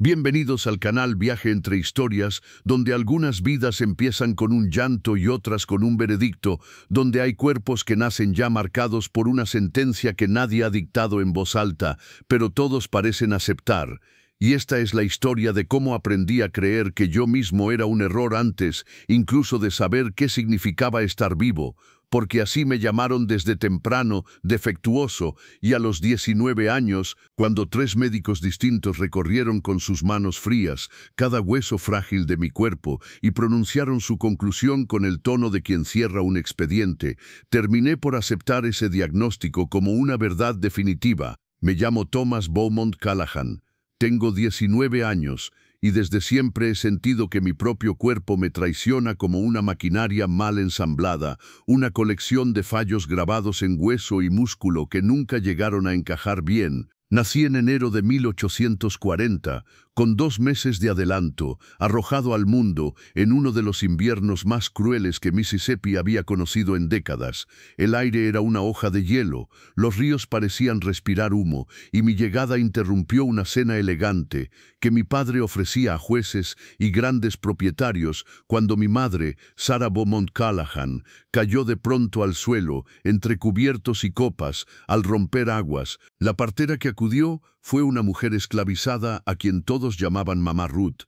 Bienvenidos al canal Viaje entre Historias, donde algunas vidas empiezan con un llanto y otras con un veredicto, donde hay cuerpos que nacen ya marcados por una sentencia que nadie ha dictado en voz alta, pero todos parecen aceptar. Y esta es la historia de cómo aprendí a creer que yo mismo era un error antes, incluso de saber qué significaba estar vivo, porque así me llamaron desde temprano, defectuoso, y a los 19 años, cuando 3 médicos distintos recorrieron con sus manos frías cada hueso frágil de mi cuerpo y pronunciaron su conclusión con el tono de quien cierra un expediente, terminé por aceptar ese diagnóstico como una verdad definitiva. Me llamo Thomas Beaumont Callahan. Tengo 19 años y desde siempre he sentido que mi propio cuerpo me traiciona como una maquinaria mal ensamblada, una colección de fallos grabados en hueso y músculo que nunca llegaron a encajar bien. Nací en enero de 1840, con 2 meses de adelanto, arrojado al mundo en uno de los inviernos más crueles que Mississippi había conocido en décadas. El aire era una hoja de hielo, los ríos parecían respirar humo, y mi llegada interrumpió una cena elegante que mi padre ofrecía a jueces y grandes propietarios cuando mi madre, Sarah Beaumont Callahan, cayó de pronto al suelo, entre cubiertos y copas, al romper aguas. La partera que acudió fue una mujer esclavizada a quien todos llamaban Mamá Ruth,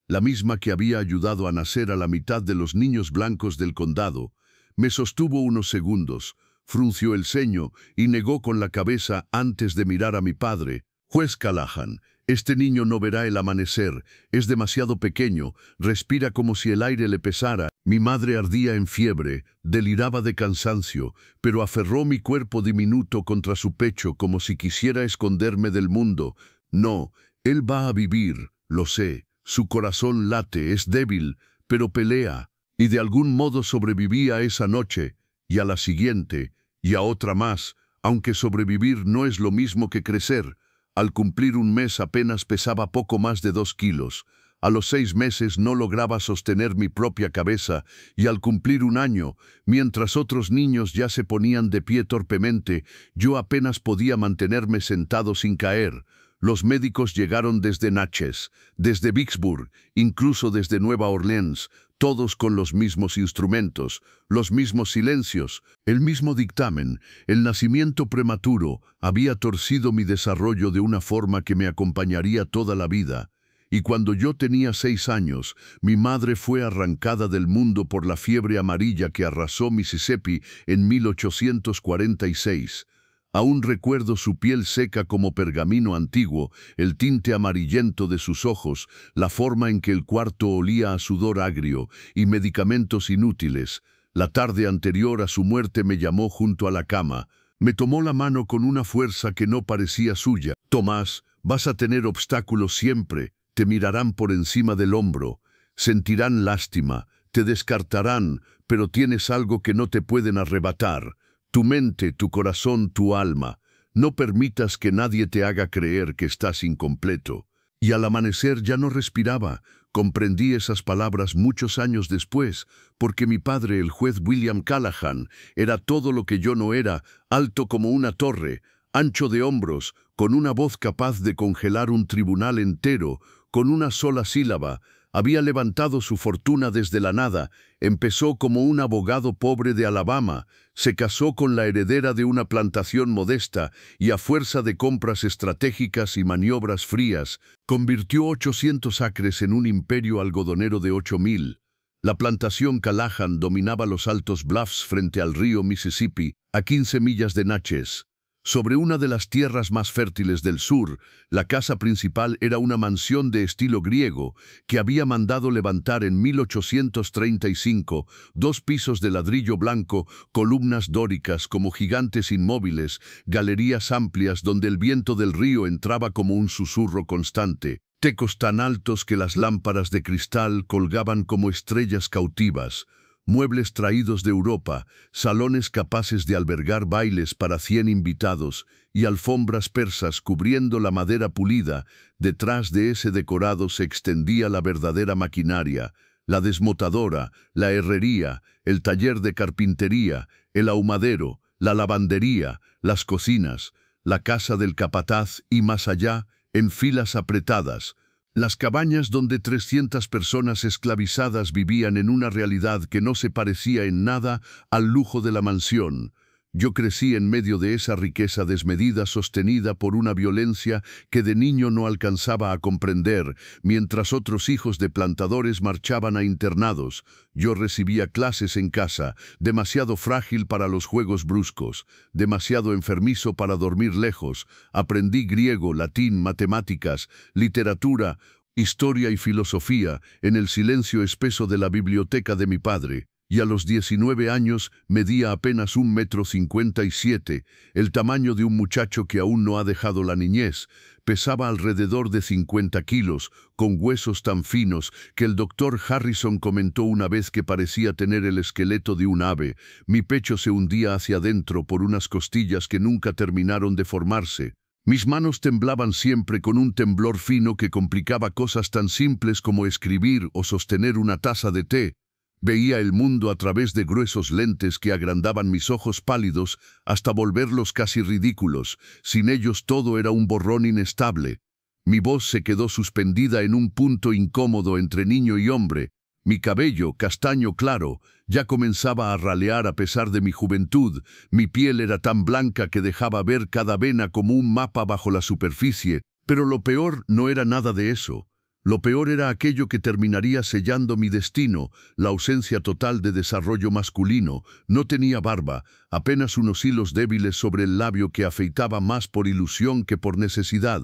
la misma que había ayudado a nacer a la mitad de los niños blancos del condado. Me sostuvo unos segundos, frunció el ceño y negó con la cabeza antes de mirar a mi padre. «Juez Callahan, este niño no verá el amanecer, es demasiado pequeño, respira como si el aire le pesara». Mi madre ardía en fiebre, deliraba de cansancio, pero aferró mi cuerpo diminuto contra su pecho como si quisiera esconderme del mundo. «No, él va a vivir, lo sé. Su corazón late, es débil, pero pelea». Y de algún modo sobreviví a esa noche, y a la siguiente, y a otra más, aunque sobrevivir no es lo mismo que crecer. Al cumplir un mes apenas pesaba poco más de 2 kilos. A los 6 meses no lograba sostener mi propia cabeza, y al cumplir un año, mientras otros niños ya se ponían de pie torpemente, yo apenas podía mantenerme sentado sin caer. Los médicos llegaron desde Natchez, desde Vicksburg, incluso desde Nueva Orleans, todos con los mismos instrumentos, los mismos silencios, el mismo dictamen. El nacimiento prematuro había torcido mi desarrollo de una forma que me acompañaría toda la vida. Y cuando yo tenía 6 años, mi madre fue arrancada del mundo por la fiebre amarilla que arrasó Mississippi en 1846. Aún recuerdo su piel seca como pergamino antiguo, el tinte amarillento de sus ojos, la forma en que el cuarto olía a sudor agrio y medicamentos inútiles. La tarde anterior a su muerte me llamó junto a la cama. Me tomó la mano con una fuerza que no parecía suya. «Tomás, vas a tener obstáculos siempre. Te mirarán por encima del hombro, sentirán lástima, te descartarán, pero tienes algo que no te pueden arrebatar. Tu mente, tu corazón, tu alma. No permitas que nadie te haga creer que estás incompleto». Y al amanecer ya no respiraba. Comprendí esas palabras muchos años después, porque mi padre, el juez William Callahan, era todo lo que yo no era, alto como una torre, ancho de hombros, con una voz capaz de congelar un tribunal entero, con una sola sílaba. Había levantado su fortuna desde la nada, empezó como un abogado pobre de Alabama, se casó con la heredera de una plantación modesta y a fuerza de compras estratégicas y maniobras frías, convirtió 800 acres en un imperio algodonero de 8,000. La plantación Callahan dominaba los altos bluffs frente al río Mississippi, a 15 millas de Natchez. Sobre una de las tierras más fértiles del sur, la casa principal era una mansión de estilo griego que había mandado levantar en 1835, 2 pisos de ladrillo blanco, columnas dóricas como gigantes inmóviles, galerías amplias donde el viento del río entraba como un susurro constante, tecos tan altos que las lámparas de cristal colgaban como estrellas cautivas, muebles traídos de Europa, salones capaces de albergar bailes para 100 invitados y alfombras persas cubriendo la madera pulida. Detrás de ese decorado se extendía la verdadera maquinaria, la desmotadora, la herrería, el taller de carpintería, el ahumadero, la lavandería, las cocinas, la casa del capataz y más allá, en filas apretadas, Las cabañas donde 300 personas esclavizadas vivían en una realidad que no se parecía en nada al lujo de la mansión. Yo crecí en medio de esa riqueza desmedida sostenida por una violencia que de niño no alcanzaba a comprender, mientras otros hijos de plantadores marchaban a internados. Yo recibía clases en casa, demasiado frágil para los juegos bruscos, demasiado enfermizo para dormir lejos. Aprendí griego, latín, matemáticas, literatura, historia y filosofía en el silencio espeso de la biblioteca de mi padre. Y a los 19 años medía apenas 1,57 m, el tamaño de un muchacho que aún no ha dejado la niñez. Pesaba alrededor de 50 kilos, con huesos tan finos que el doctor Harrison comentó una vez que parecía tener el esqueleto de un ave. Mi pecho se hundía hacia adentro por unas costillas que nunca terminaron de formarse. Mis manos temblaban siempre con un temblor fino que complicaba cosas tan simples como escribir o sostener una taza de té. Veía el mundo a través de gruesos lentes que agrandaban mis ojos pálidos hasta volverlos casi ridículos. Sin ellos todo era un borrón inestable. Mi voz se quedó suspendida en un punto incómodo entre niño y hombre. Mi cabello, castaño claro, ya comenzaba a ralear a pesar de mi juventud. Mi piel era tan blanca que dejaba ver cada vena como un mapa bajo la superficie. Pero lo peor no era nada de eso. Lo peor era aquello que terminaría sellando mi destino, la ausencia total de desarrollo masculino. No tenía barba, apenas unos hilos débiles sobre el labio que afeitaba más por ilusión que por necesidad.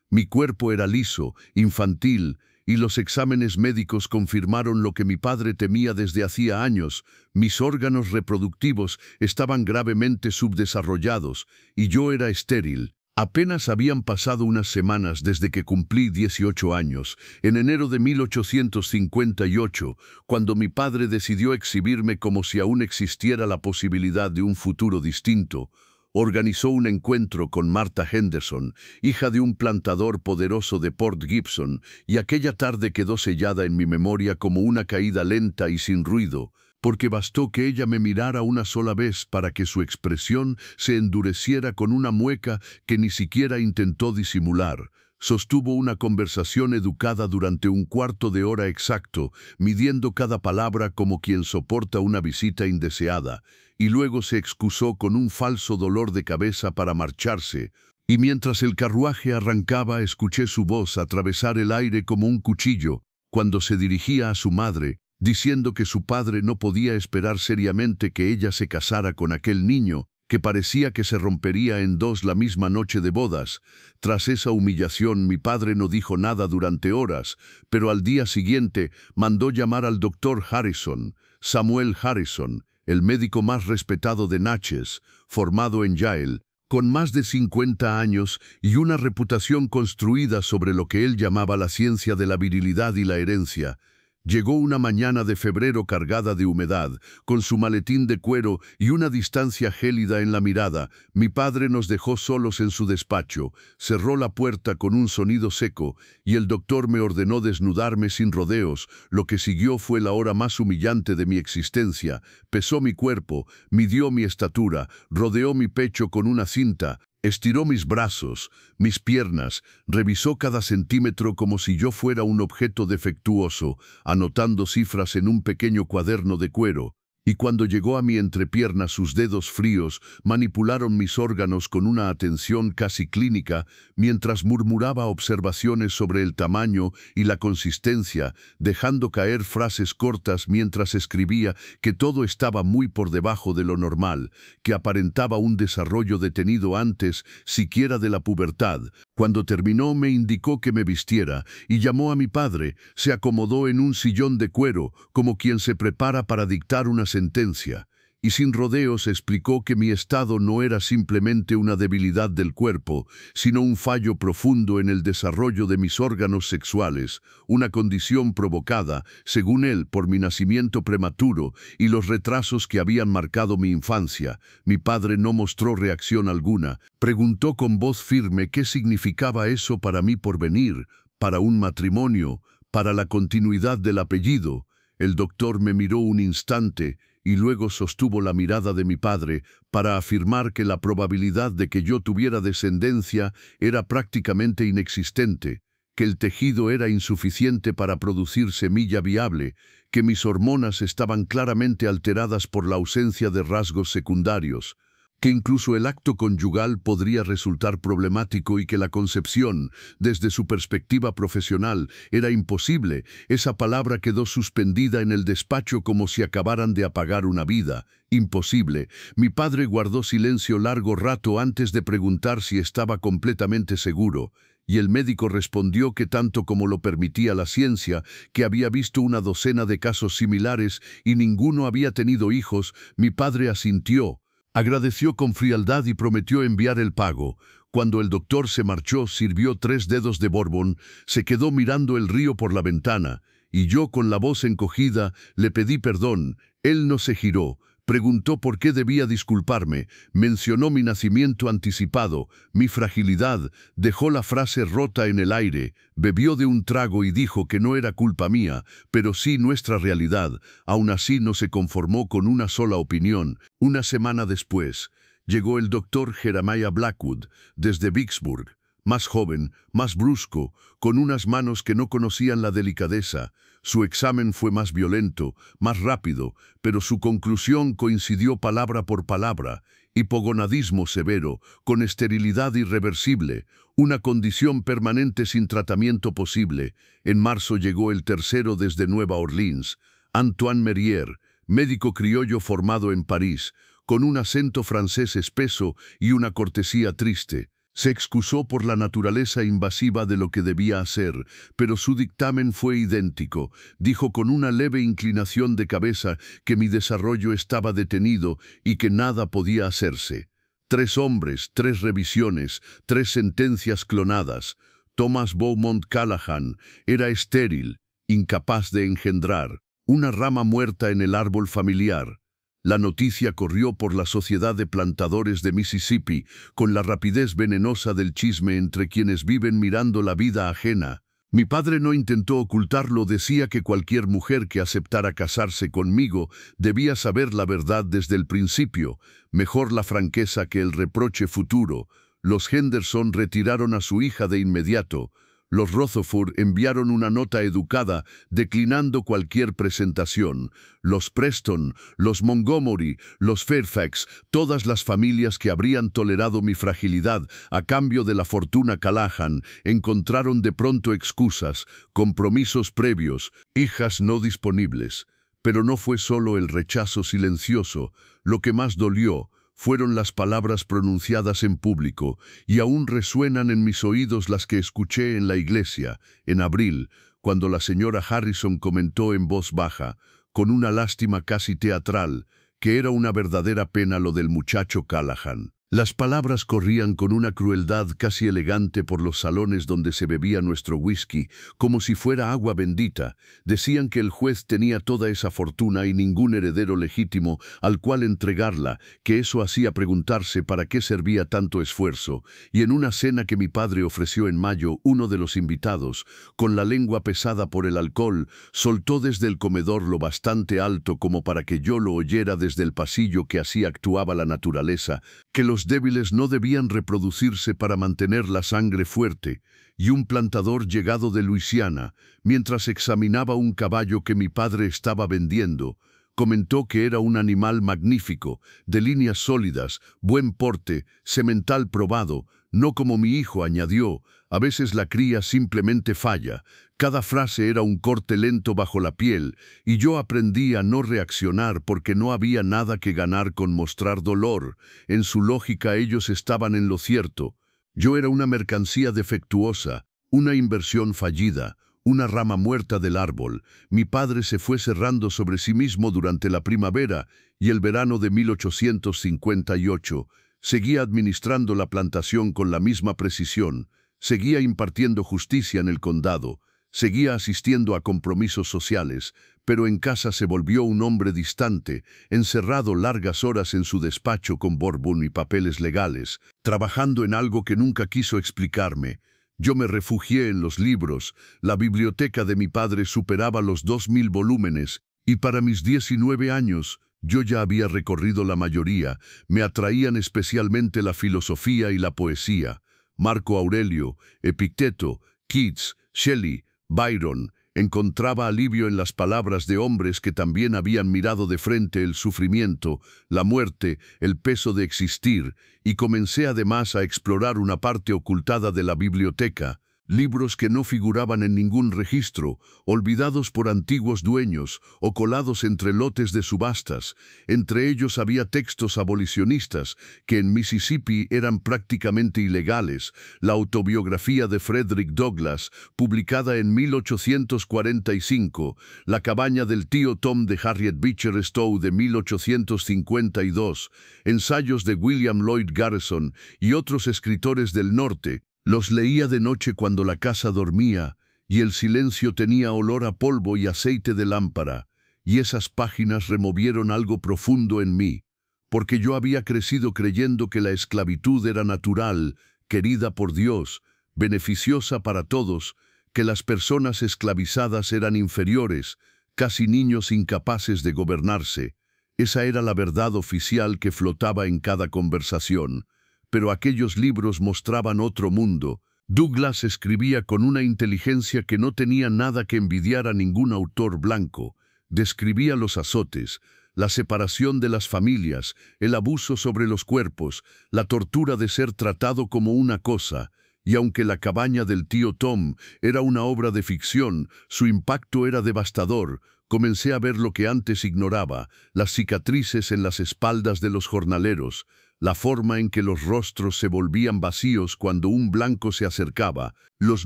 Mi cuerpo era liso, infantil, y los exámenes médicos confirmaron lo que mi padre temía desde hacía años. Mis órganos reproductivos estaban gravemente subdesarrollados, y yo era estéril. Apenas habían pasado unas semanas desde que cumplí 18 años, en enero de 1858, cuando mi padre decidió exhibirme como si aún existiera la posibilidad de un futuro distinto. Organizó un encuentro con Martha Henderson, hija de un plantador poderoso de Port Gibson, y aquella tarde quedó sellada en mi memoria como una caída lenta y sin ruido, porque bastó que ella me mirara una sola vez para que su expresión se endureciera con una mueca que ni siquiera intentó disimular. Sostuvo una conversación educada durante un cuarto de hora exacto, midiendo cada palabra como quien soporta una visita indeseada, y luego se excusó con un falso dolor de cabeza para marcharse. Y mientras el carruaje arrancaba, escuché su voz atravesar el aire como un cuchillo, cuando se dirigía a su madre, diciendo que su padre no podía esperar seriamente que ella se casara con aquel niño, que parecía que se rompería en dos la misma noche de bodas. Tras esa humillación, mi padre no dijo nada durante horas, pero al día siguiente mandó llamar al doctor Harrison, Samuel Harrison, el médico más respetado de Natchez, formado en Yale, con más de 50 años y una reputación construida sobre lo que él llamaba la ciencia de la virilidad y la herencia. Llegó una mañana de febrero cargada de humedad, con su maletín de cuero y una distancia gélida en la mirada. Mi padre nos dejó solos en su despacho, cerró la puerta con un sonido seco, y el doctor me ordenó desnudarme sin rodeos. Lo que siguió fue la hora más humillante de mi existencia. Pesó mi cuerpo, midió mi estatura, rodeó mi pecho con una cinta, estiró mis brazos, mis piernas, revisó cada centímetro como si yo fuera un objeto defectuoso, anotando cifras en un pequeño cuaderno de cuero. Y cuando llegó a mi entrepierna, sus dedos fríos manipularon mis órganos con una atención casi clínica, mientras murmuraba observaciones sobre el tamaño y la consistencia, dejando caer frases cortas mientras escribía que todo estaba muy por debajo de lo normal, que aparentaba un desarrollo detenido antes siquiera de la pubertad. Cuando terminó, me indicó que me vistiera y llamó a mi padre. Se acomodó en un sillón de cuero, como quien se prepara para dictar una sentencia, y sin rodeos explicó que mi estado no era simplemente una debilidad del cuerpo, sino un fallo profundo en el desarrollo de mis órganos sexuales, una condición provocada, según él, por mi nacimiento prematuro y los retrasos que habían marcado mi infancia. Mi padre no mostró reacción alguna. Preguntó con voz firme qué significaba eso para mi porvenir, para un matrimonio, para la continuidad del apellido. El doctor me miró un instante y luego sostuvo la mirada de mi padre para afirmar que la probabilidad de que yo tuviera descendencia era prácticamente inexistente. que el tejido era insuficiente para producir semilla viable, que mis hormonas estaban claramente alteradas por la ausencia de rasgos secundarios, que incluso el acto conyugal podría resultar problemático y que la concepción, desde su perspectiva profesional, era imposible. Esa palabra quedó suspendida en el despacho como si acabaran de apagar una vida. Imposible. Mi padre guardó silencio largo rato antes de preguntar si estaba completamente seguro, y el médico respondió que tanto como lo permitía la ciencia, que había visto una docena de casos similares y ninguno había tenido hijos. Mi padre asintió. Agradeció con frialdad y prometió enviar el pago. Cuando el doctor se marchó, sirvió 3 dedos de Bourbon, se quedó mirando el río por la ventana, y yo, con la voz encogida, le pedí perdón. Él no se giró. Preguntó por qué debía disculparme, mencionó mi nacimiento anticipado, mi fragilidad, dejó la frase rota en el aire, bebió de un trago y dijo que no era culpa mía, pero sí nuestra realidad. Aún así no se conformó con una sola opinión. Una semana después, llegó el doctor Jeremiah Blackwood, desde Vicksburg, más joven, más brusco, con unas manos que no conocían la delicadeza. Su examen fue más violento, más rápido, pero su conclusión coincidió palabra por palabra: hipogonadismo severo, con esterilidad irreversible, una condición permanente sin tratamiento posible. En marzo llegó el tercero desde Nueva Orleans, Antoine Merrier, médico criollo formado en París, con un acento francés espeso y una cortesía triste. Se excusó por la naturaleza invasiva de lo que debía hacer, pero su dictamen fue idéntico. Dijo con una leve inclinación de cabeza que mi desarrollo estaba detenido y que nada podía hacerse. 3 hombres, 3 revisiones, 3 sentencias clonadas. Thomas Beaumont Callahan era estéril, incapaz de engendrar, una rama muerta en el árbol familiar. La noticia corrió por la Sociedad de Plantadores de Mississippi con la rapidez venenosa del chisme entre quienes viven mirando la vida ajena. Mi padre no intentó ocultarlo, decía que cualquier mujer que aceptara casarse conmigo debía saber la verdad desde el principio, mejor la franqueza que el reproche futuro. Los Henderson retiraron a su hija de inmediato. Los Rutherford enviaron una nota educada declinando cualquier presentación. Los Preston, los Montgomery, los Fairfax, todas las familias que habrían tolerado mi fragilidad a cambio de la fortuna Callahan, encontraron de pronto excusas, compromisos previos, hijas no disponibles. Pero no fue solo el rechazo silencioso. Lo que más dolió fueron las palabras pronunciadas en público, y aún resuenan en mis oídos las que escuché en la iglesia, en abril, cuando la señora Harrison comentó en voz baja, con una lástima casi teatral, que era una verdadera pena lo del muchacho Callahan. Las palabras corrían con una crueldad casi elegante por los salones donde se bebía nuestro whisky, como si fuera agua bendita. Decían que el juez tenía toda esa fortuna y ningún heredero legítimo al cual entregarla, que eso hacía preguntarse para qué servía tanto esfuerzo. Y en una cena que mi padre ofreció en mayo, uno de los invitados, con la lengua pesada por el alcohol, soltó desde el comedor lo bastante alto como para que yo lo oyera desde el pasillo que así actuaba la naturaleza, que los débiles no debían reproducirse para mantener la sangre fuerte, y un plantador llegado de Luisiana, mientras examinaba un caballo que mi padre estaba vendiendo, comentó que era un animal magnífico, de líneas sólidas, buen porte, semental probado, no como mi hijo, añadió, a veces la cría simplemente falla. Cada frase era un corte lento bajo la piel, y yo aprendí a no reaccionar porque no había nada que ganar con mostrar dolor. En su lógica ellos estaban en lo cierto. Yo era una mercancía defectuosa, una inversión fallida, una rama muerta del árbol. Mi padre se fue cerrando sobre sí mismo durante la primavera y el verano de 1858. Seguía administrando la plantación con la misma precisión, seguía impartiendo justicia en el condado, seguía asistiendo a compromisos sociales, pero en casa se volvió un hombre distante, encerrado largas horas en su despacho con Bourbon y papeles legales, trabajando en algo que nunca quiso explicarme. Yo me refugié en los libros. La biblioteca de mi padre superaba los 2000 volúmenes, y para mis 19 años, yo ya había recorrido la mayoría. Me atraían especialmente la filosofía y la poesía. Marco Aurelio, Epicteto, Keats, Shelley, Byron, encontraba alivio en las palabras de hombres que también habían mirado de frente el sufrimiento, la muerte, el peso de existir, y comencé además a explorar una parte ocultada de la biblioteca, libros que no figuraban en ningún registro, olvidados por antiguos dueños o colados entre lotes de subastas. Entre ellos había textos abolicionistas que en Mississippi eran prácticamente ilegales, la autobiografía de Frederick Douglass, publicada en 1845, La cabaña del tío Tom de Harriet Beecher Stowe de 1852, ensayos de William Lloyd Garrison y otros escritores del norte. Los leía de noche cuando la casa dormía y el silencio tenía olor a polvo y aceite de lámpara, y esas páginas removieron algo profundo en mí, porque yo había crecido creyendo que la esclavitud era natural, querida por Dios, beneficiosa para todos, que las personas esclavizadas eran inferiores, casi niños incapaces de gobernarse. Esa era la verdad oficial que flotaba en cada conversación. Pero aquellos libros mostraban otro mundo. Douglass escribía con una inteligencia que no tenía nada que envidiar a ningún autor blanco. Describía los azotes, la separación de las familias, el abuso sobre los cuerpos, la tortura de ser tratado como una cosa. Y aunque La cabaña del tío Tom era una obra de ficción, su impacto era devastador. Comencé a ver lo que antes ignoraba, las cicatrices en las espaldas de los jornaleros, la forma en que los rostros se volvían vacíos cuando un blanco se acercaba, los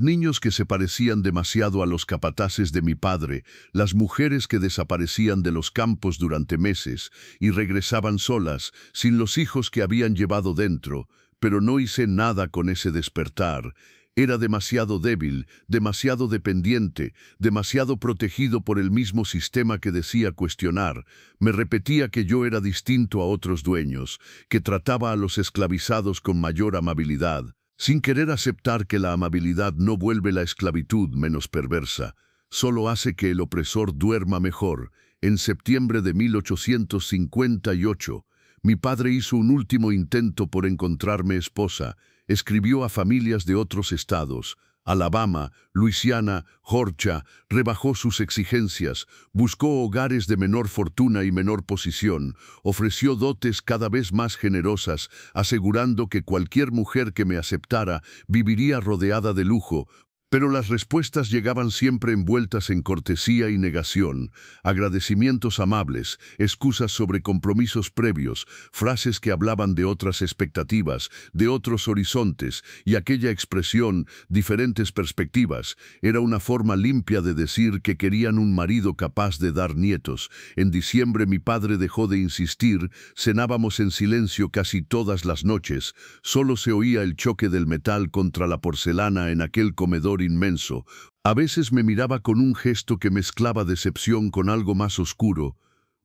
niños que se parecían demasiado a los capataces de mi padre, las mujeres que desaparecían de los campos durante meses y regresaban solas, sin los hijos que habían llevado dentro, pero no hice nada con ese despertar. Era demasiado débil, demasiado dependiente, demasiado protegido por el mismo sistema que decía cuestionar. Me repetía que yo era distinto a otros dueños, que trataba a los esclavizados con mayor amabilidad, sin querer aceptar que la amabilidad no vuelve la esclavitud menos perversa, solo hace que el opresor duerma mejor. En septiembre de 1858, mi padre hizo un último intento por encontrarme esposa. Escribió a familias de otros estados, Alabama, Luisiana, Georgia, rebajó sus exigencias, buscó hogares de menor fortuna y menor posición, ofreció dotes cada vez más generosas, asegurando que cualquier mujer que me aceptara viviría rodeada de lujo. Pero las respuestas llegaban siempre envueltas en cortesía y negación, agradecimientos amables, excusas sobre compromisos previos, frases que hablaban de otras expectativas, de otros horizontes, y aquella expresión, diferentes perspectivas, era una forma limpia de decir que querían un marido capaz de dar nietos. En diciembre mi padre dejó de insistir, cenábamos en silencio casi todas las noches, solo se oía el choque del metal contra la porcelana en aquel comedor inmenso. A veces me miraba con un gesto que mezclaba decepción con algo más oscuro,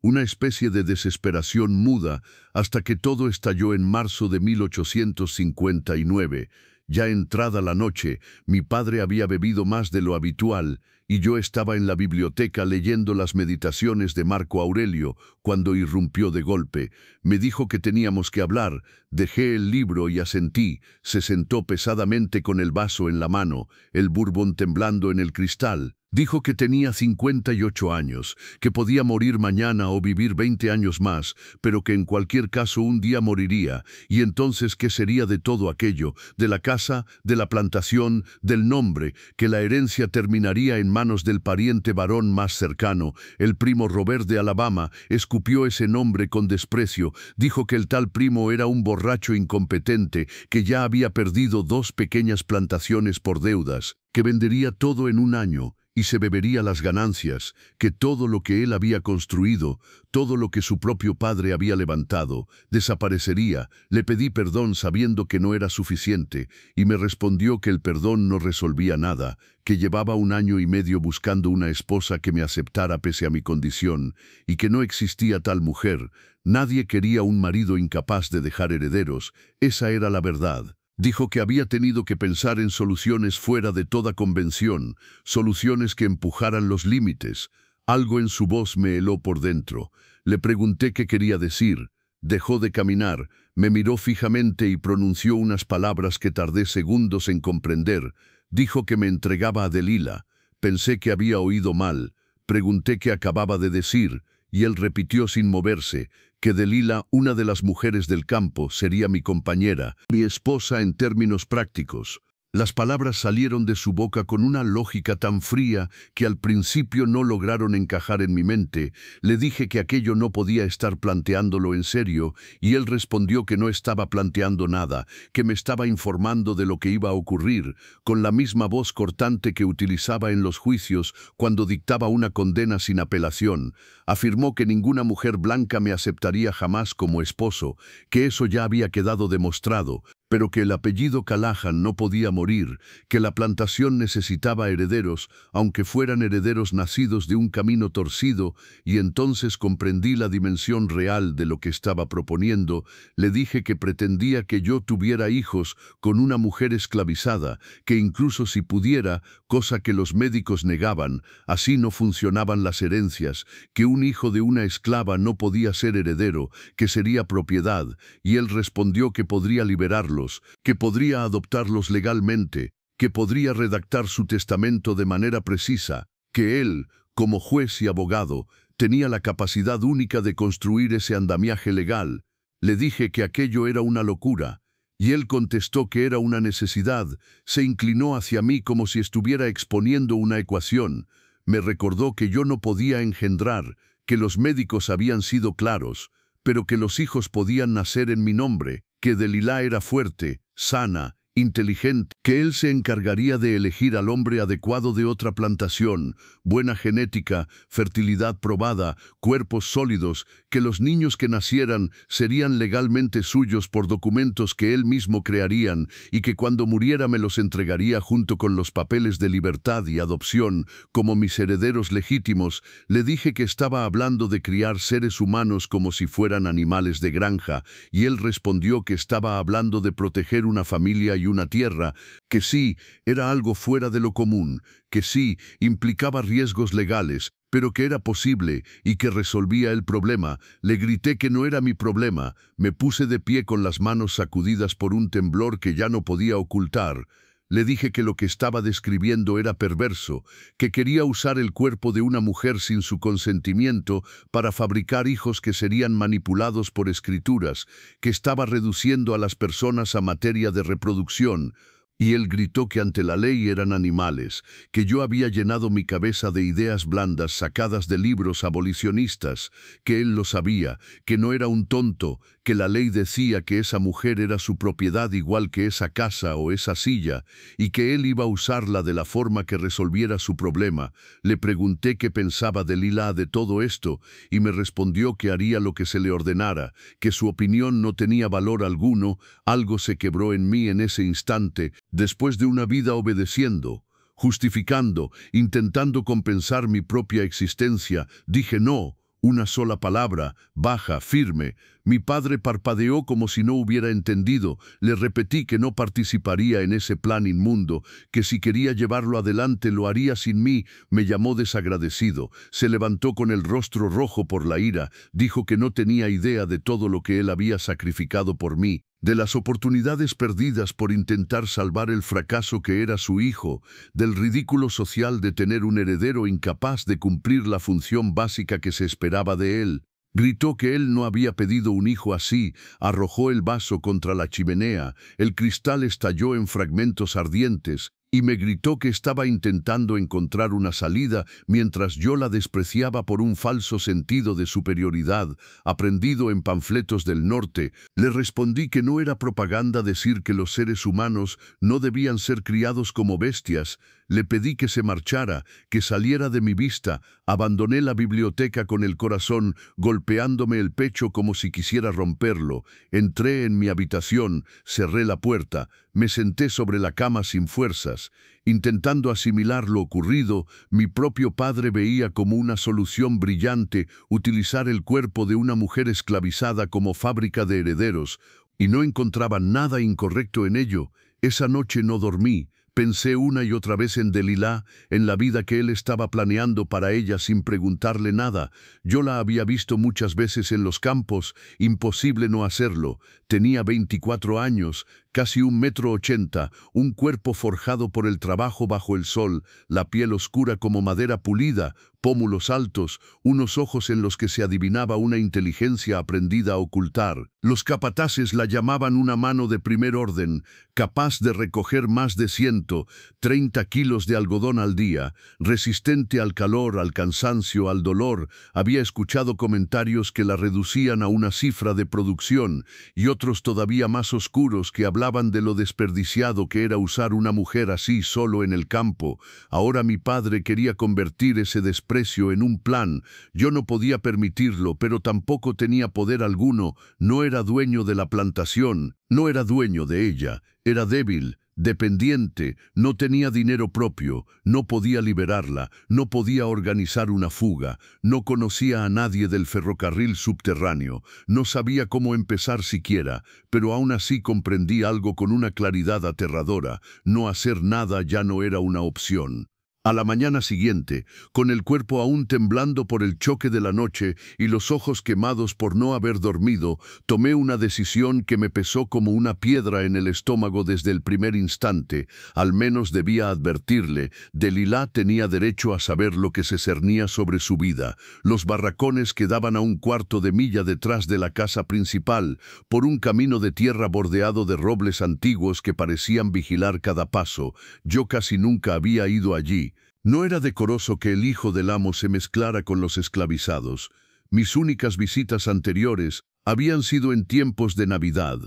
una especie de desesperación muda, hasta que todo estalló en marzo de 1859. Ya entrada la noche, mi padre había bebido más de lo habitual, y yo estaba en la biblioteca leyendo las meditaciones de Marco Aurelio, cuando irrumpió de golpe. Me dijo que teníamos que hablar. Dejé el libro y asentí. Se sentó pesadamente con el vaso en la mano, el bourbon temblando en el cristal. Dijo que tenía 58 años, que podía morir mañana o vivir 20 años más, pero que en cualquier caso un día moriría, y entonces ¿qué sería de todo aquello? De la casa, de la plantación, del nombre, que la herencia terminaría en manos del pariente varón más cercano. El primo Robert de Alabama escupió ese nombre con desprecio, dijo que el tal primo era un borracho incompetente, que ya había perdido 2 pequeñas plantaciones por deudas, que vendería todo en un año, y se bebería las ganancias, que todo lo que él había construido, todo lo que su propio padre había levantado, desaparecería. Le pedí perdón sabiendo que no era suficiente, y me respondió que el perdón no resolvía nada, que llevaba 1 año y medio buscando una esposa que me aceptara pese a mi condición, y que no existía tal mujer. Nadie quería un marido incapaz de dejar herederos. Esa era la verdad. Dijo que había tenido que pensar en soluciones fuera de toda convención, soluciones que empujaran los límites. Algo en su voz me heló por dentro. Le pregunté qué quería decir. Dejó de caminar, me miró fijamente y pronunció unas palabras que tardé segundos en comprender. Dijo que me entregaba a Delila. Pensé que había oído mal. Pregunté qué acababa de decir, y él repitió sin moverse, que Delila, una de las mujeres del campo, sería mi compañera, mi esposa en términos prácticos. Las palabras salieron de su boca con una lógica tan fría que al principio no lograron encajar en mi mente. Le dije que aquello no podía estar planteándolo en serio, y él respondió que no estaba planteando nada, que me estaba informando de lo que iba a ocurrir, con la misma voz cortante que utilizaba en los juicios cuando dictaba una condena sin apelación. Afirmó que ninguna mujer blanca me aceptaría jamás como esposo, que eso ya había quedado demostrado, pero que el apellido Callahan no podía morir, que la plantación necesitaba herederos, aunque fueran herederos nacidos de un camino torcido, y entonces comprendí la dimensión real de lo que estaba proponiendo. Le dije que pretendía que yo tuviera hijos con una mujer esclavizada, que incluso si pudiera, cosa que los médicos negaban, así no funcionaban las herencias, que un hijo de una esclava no podía ser heredero, que sería propiedad, y él respondió que podría liberarlo, que podría adoptarlos legalmente, que podría redactar su testamento de manera precisa, que él, como juez y abogado, tenía la capacidad única de construir ese andamiaje legal. Le dije que aquello era una locura, y él contestó que era una necesidad. Se inclinó hacia mí como si estuviera exponiendo una ecuación. Me recordó que yo no podía engendrar, que los médicos habían sido claros, pero que los hijos podían nacer en mi nombre, que Delila era fuerte, sana, inteligente, que él se encargaría de elegir al hombre adecuado de otra plantación, buena genética, fertilidad probada, cuerpos sólidos, que los niños que nacieran serían legalmente suyos por documentos que él mismo crearían y que cuando muriera me los entregaría junto con los papeles de libertad y adopción como mis herederos legítimos. Le dije que estaba hablando de criar seres humanos como si fueran animales de granja, y él respondió que estaba hablando de proteger una familia y una tierra, que sí, era algo fuera de lo común, que sí, implicaba riesgos legales, pero que era posible y que resolvía el problema. Le grité que no era mi problema. Me puse de pie con las manos sacudidas por un temblor que ya no podía ocultar. Le dije que lo que estaba describiendo era perverso, que quería usar el cuerpo de una mujer sin su consentimiento para fabricar hijos que serían manipulados por escrituras, que estaba reduciendo a las personas a materia de reproducción. Y él gritó que ante la ley eran animales, que yo había llenado mi cabeza de ideas blandas sacadas de libros abolicionistas, que él lo sabía, que no era un tonto, que la ley decía que esa mujer era su propiedad igual que esa casa o esa silla, y que él iba a usarla de la forma que resolviera su problema. Le pregunté qué pensaba Delila de todo esto, y me respondió que haría lo que se le ordenara, que su opinión no tenía valor alguno. Algo se quebró en mí en ese instante. Después de una vida obedeciendo, justificando, intentando compensar mi propia existencia, dije no, una sola palabra, baja, firme. Mi padre parpadeó como si no hubiera entendido. Le repetí que no participaría en ese plan inmundo, que si quería llevarlo adelante lo haría sin mí. Me llamó desagradecido. Se levantó con el rostro rojo por la ira. Dijo que no tenía idea de todo lo que él había sacrificado por mí, de las oportunidades perdidas por intentar salvar el fracaso que era su hijo, del ridículo social de tener un heredero incapaz de cumplir la función básica que se esperaba de él. Gritó que él no había pedido un hijo así, arrojó el vaso contra la chimenea, el cristal estalló en fragmentos ardientes, y me gritó que estaba intentando encontrar una salida mientras yo la despreciaba por un falso sentido de superioridad, aprendido en panfletos del norte. Le respondí que no era propaganda decir que los seres humanos no debían ser criados como bestias. Le pedí que se marchara, que saliera de mi vista. Abandoné la biblioteca con el corazón golpeándome el pecho como si quisiera romperlo. Entré en mi habitación, cerré la puerta, me senté sobre la cama sin fuerzas. Intentando asimilar lo ocurrido, mi propio padre veía como una solución brillante utilizar el cuerpo de una mujer esclavizada como fábrica de herederos, y no encontraba nada incorrecto en ello. Esa noche no dormí. Pensé una y otra vez en Delila, en la vida que él estaba planeando para ella sin preguntarle nada. Yo la había visto muchas veces en los campos, imposible no hacerlo. Tenía 24 años, casi 1,80 m, un cuerpo forjado por el trabajo bajo el sol, la piel oscura como madera pulida, pómulos altos, unos ojos en los que se adivinaba una inteligencia aprendida a ocultar. Los capataces la llamaban una mano de primer orden, capaz de recoger más de 130 kilos de algodón al día, resistente al calor, al cansancio, al dolor. Había escuchado comentarios que la reducían a una cifra de producción y otros todavía más oscuros que hablaban de lo desperdiciado que era usar una mujer así solo en el campo. Ahora mi padre quería convertir ese desprecio en un plan. Yo no podía permitirlo, pero tampoco tenía poder alguno. No era dueño de la plantación, no era dueño de ella. Era débil, dependiente, no tenía dinero propio, no podía liberarla, no podía organizar una fuga, no conocía a nadie del ferrocarril subterráneo, no sabía cómo empezar siquiera, pero aún así comprendí algo con una claridad aterradora: no hacer nada ya no era una opción. A la mañana siguiente, con el cuerpo aún temblando por el choque de la noche y los ojos quemados por no haber dormido, tomé una decisión que me pesó como una piedra en el estómago desde el primer instante. Al menos debía advertirle: Delilah tenía derecho a saber lo que se cernía sobre su vida. Los barracones quedaban a 1/4 de milla detrás de la casa principal, por un camino de tierra bordeado de robles antiguos que parecían vigilar cada paso. Yo casi nunca había ido allí. No era decoroso que el hijo del amo se mezclara con los esclavizados. Mis únicas visitas anteriores habían sido en tiempos de Navidad,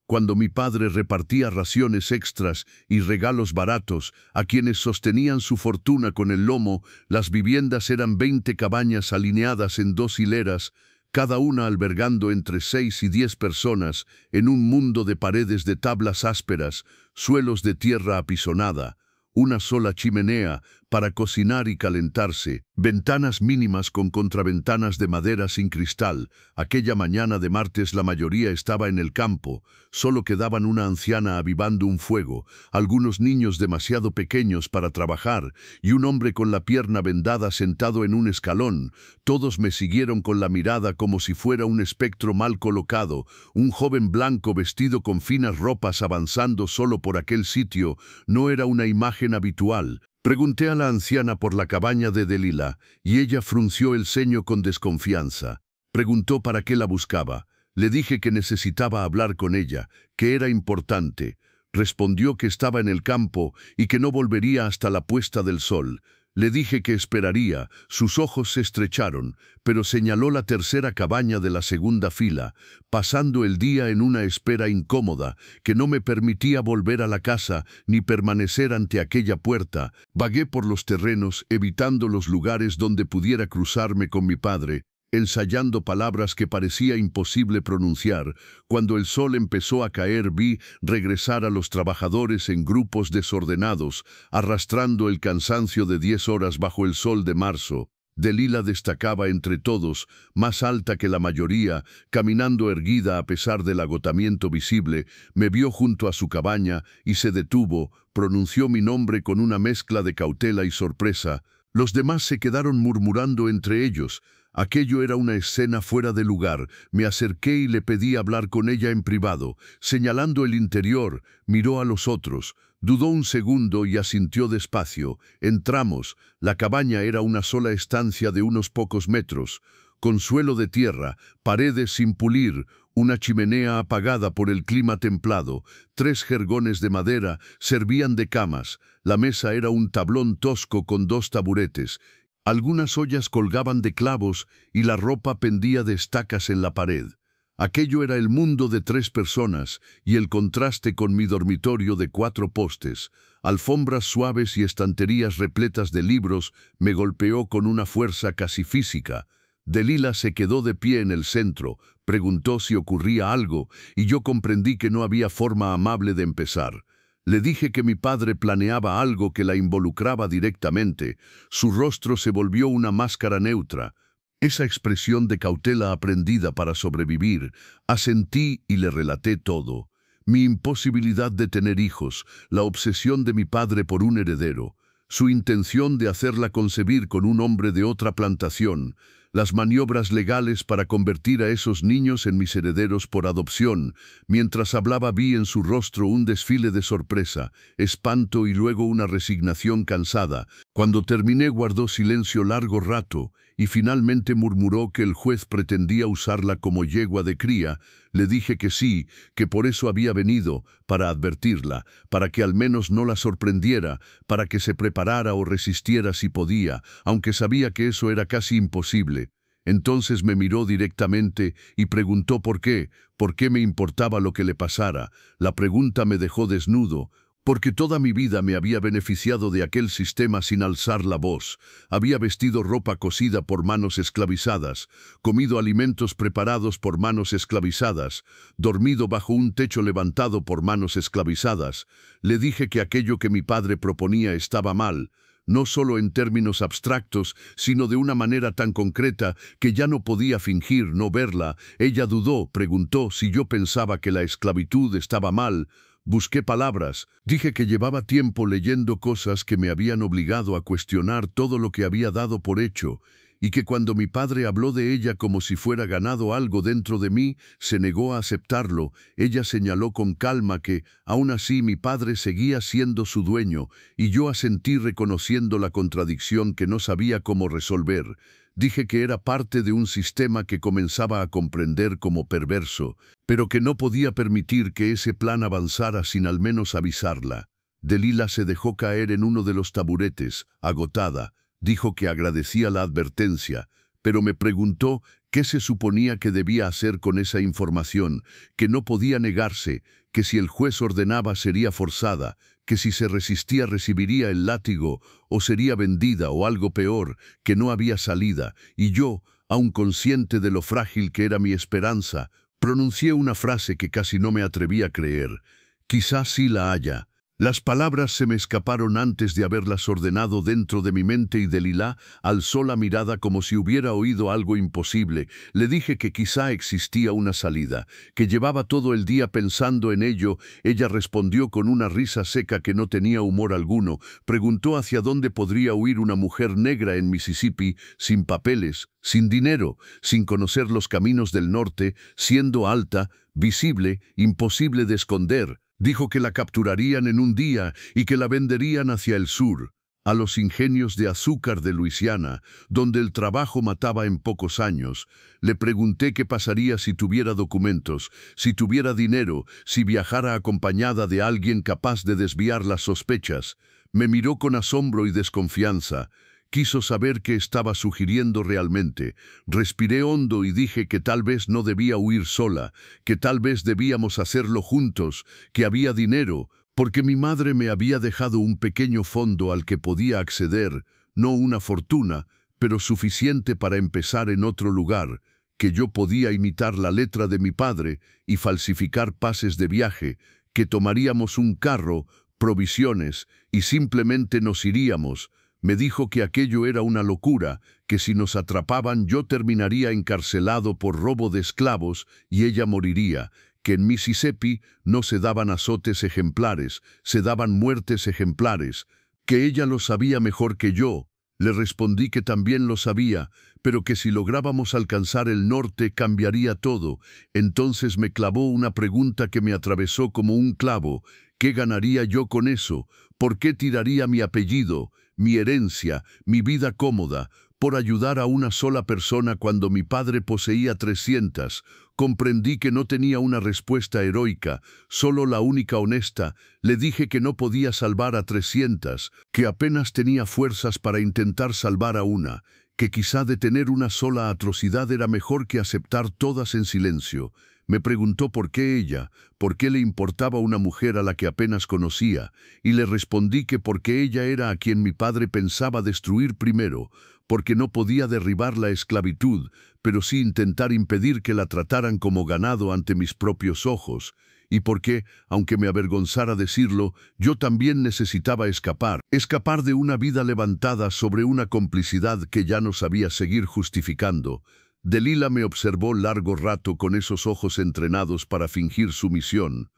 cuando mi padre repartía raciones extras y regalos baratos a quienes sostenían su fortuna con el lomo. Las viviendas eran 20 cabañas alineadas en 2 hileras, cada una albergando entre 6 y 10 personas, en un mundo de paredes de tablas ásperas, suelos de tierra apisonada, una sola chimenea para cocinar y calentarse, ventanas mínimas con contraventanas de madera sin cristal. Aquella mañana de martes la mayoría estaba en el campo, solo quedaban una anciana avivando un fuego, algunos niños demasiado pequeños para trabajar y un hombre con la pierna vendada sentado en un escalón. Todos me siguieron con la mirada como si fuera un espectro mal colocado. Un joven blanco vestido con finas ropas avanzando solo por aquel sitio no era una imagen habitual. Pregunté a la anciana por la cabaña de Delilah, y ella frunció el ceño con desconfianza. Preguntó para qué la buscaba. Le dije que necesitaba hablar con ella, que era importante. Respondió que estaba en el campo y que no volvería hasta la puesta del sol. Le dije que esperaría. Sus ojos se estrecharon, pero señaló la tercera cabaña de la segunda fila, pasando el día en una espera incómoda que no me permitía volver a la casa ni permanecer ante aquella puerta. Vagué por los terrenos, evitando los lugares donde pudiera cruzarme con mi padre, ensayando palabras que parecía imposible pronunciar. Cuando el sol empezó a caer, vi regresar a los trabajadores en grupos desordenados, arrastrando el cansancio de 10 horas bajo el sol de marzo. Delilah destacaba entre todos, más alta que la mayoría, caminando erguida a pesar del agotamiento visible. Me vio junto a su cabaña y se detuvo. Pronunció mi nombre con una mezcla de cautela y sorpresa. Los demás se quedaron murmurando entre ellos. Aquello era una escena fuera de lugar. Me acerqué y le pedí hablar con ella en privado. Señalando el interior, miró a los otros. Dudó un segundo y asintió despacio. Entramos. La cabaña era una sola estancia de unos pocos metros, con suelo de tierra, paredes sin pulir, una chimenea apagada por el clima templado. 3 jergones de madera servían de camas. La mesa era un tablón tosco con 2 taburetes. Algunas ollas colgaban de clavos y la ropa pendía de estacas en la pared. Aquello era el mundo de 3 personas y el contraste con mi dormitorio de 4 postes. Alfombras suaves y estanterías repletas de libros me golpeó con una fuerza casi física. Delilah se quedó de pie en el centro, preguntó si ocurría algo y yo comprendí que no había forma amable de empezar. Le dije que mi padre planeaba algo que la involucraba directamente. Su rostro se volvió una máscara neutra. Esa expresión de cautela aprendida para sobrevivir. Asentí y le relaté todo. Mi imposibilidad de tener hijos, la obsesión de mi padre por un heredero, su intención de hacerla concebir con un hombre de otra plantación, las maniobras legales para convertir a esos niños en mis herederos por adopción. Mientras hablaba vi en su rostro un desfile de sorpresa, espanto y luego una resignación cansada. Cuando terminé guardó silencio largo rato y finalmente murmuró que el juez pretendía usarla como yegua de cría. Le dije que sí, que por eso había venido, para advertirla, para que al menos no la sorprendiera, para que se preparara o resistiera si podía, aunque sabía que eso era casi imposible. Entonces me miró directamente y preguntó por qué me importaba lo que le pasara. La pregunta me dejó desnudo, porque toda mi vida me había beneficiado de aquel sistema sin alzar la voz. Había vestido ropa cosida por manos esclavizadas, comido alimentos preparados por manos esclavizadas, dormido bajo un techo levantado por manos esclavizadas. Le dije que aquello que mi padre proponía estaba mal, no solo en términos abstractos, sino de una manera tan concreta que ya no podía fingir no verla. Ella dudó, preguntó si yo pensaba que la esclavitud estaba mal. Busqué palabras, dije que llevaba tiempo leyendo cosas que me habían obligado a cuestionar todo lo que había dado por hecho, y que cuando mi padre habló de ella como si fuera ganado algo dentro de mí, se negó a aceptarlo. Ella señaló con calma que, aún así, mi padre seguía siendo su dueño, y yo asentí reconociendo la contradicción que no sabía cómo resolver. Dije que era parte de un sistema que comenzaba a comprender como perverso, pero que no podía permitir que ese plan avanzara sin al menos avisarla. Delila se dejó caer en uno de los taburetes, agotada. Dijo que agradecía la advertencia, pero me preguntó qué se suponía que debía hacer con esa información, que no podía negarse, que si el juez ordenaba sería forzada, que si se resistía recibiría el látigo o sería vendida o algo peor, que no había salida, y yo, aun consciente de lo frágil que era mi esperanza, pronuncié una frase que casi no me atreví a creer. Quizás sí la haya. Las palabras se me escaparon antes de haberlas ordenado dentro de mi mente y Delila alzó la mirada como si hubiera oído algo imposible. Le dije que quizá existía una salida, que llevaba todo el día pensando en ello. Ella respondió con una risa seca que no tenía humor alguno. Preguntó hacia dónde podría huir una mujer negra en Mississippi, sin papeles, sin dinero, sin conocer los caminos del norte, siendo alta, visible, imposible de esconder. Dijo que la capturarían en un día y que la venderían hacia el sur, a los ingenios de azúcar de Luisiana, donde el trabajo mataba en pocos años. Le pregunté qué pasaría si tuviera documentos, si tuviera dinero, si viajara acompañada de alguien capaz de desviar las sospechas. Me miró con asombro y desconfianza. Quiso saber qué estaba sugiriendo realmente. Respiré hondo y dije que tal vez no debía huir sola, que tal vez debíamos hacerlo juntos, que había dinero, porque mi madre me había dejado un pequeño fondo al que podía acceder, no una fortuna, pero suficiente para empezar en otro lugar, que yo podía imitar la letra de mi padre y falsificar pases de viaje, que tomaríamos un carro, provisiones, y simplemente nos iríamos. Me dijo que aquello era una locura, que si nos atrapaban yo terminaría encarcelado por robo de esclavos y ella moriría, que en Mississippi no se daban azotes ejemplares, se daban muertes ejemplares, que ella lo sabía mejor que yo. Le respondí que también lo sabía, pero que si lográbamos alcanzar el norte cambiaría todo. Entonces me clavó una pregunta que me atravesó como un clavo. ¿Qué ganaría yo con eso? ¿Por qué tiraría mi apellido, mi herencia, mi vida cómoda, por ayudar a una sola persona cuando mi padre poseía 300? Comprendí que no tenía una respuesta heroica, solo la única honesta. Le dije que no podía salvar a 300, que apenas tenía fuerzas para intentar salvar a una, que quizá detener una sola atrocidad era mejor que aceptar todas en silencio. Me preguntó por qué ella, por qué le importaba una mujer a la que apenas conocía, y le respondí que porque ella era a quien mi padre pensaba destruir primero, porque no podía derribar la esclavitud, pero sí intentar impedir que la trataran como ganado ante mis propios ojos, y porque, aunque me avergonzara decirlo, yo también necesitaba escapar de una vida levantada sobre una complicidad que ya no sabía seguir justificando. Delila me observó largo rato con esos ojos entrenados para fingir sumisión.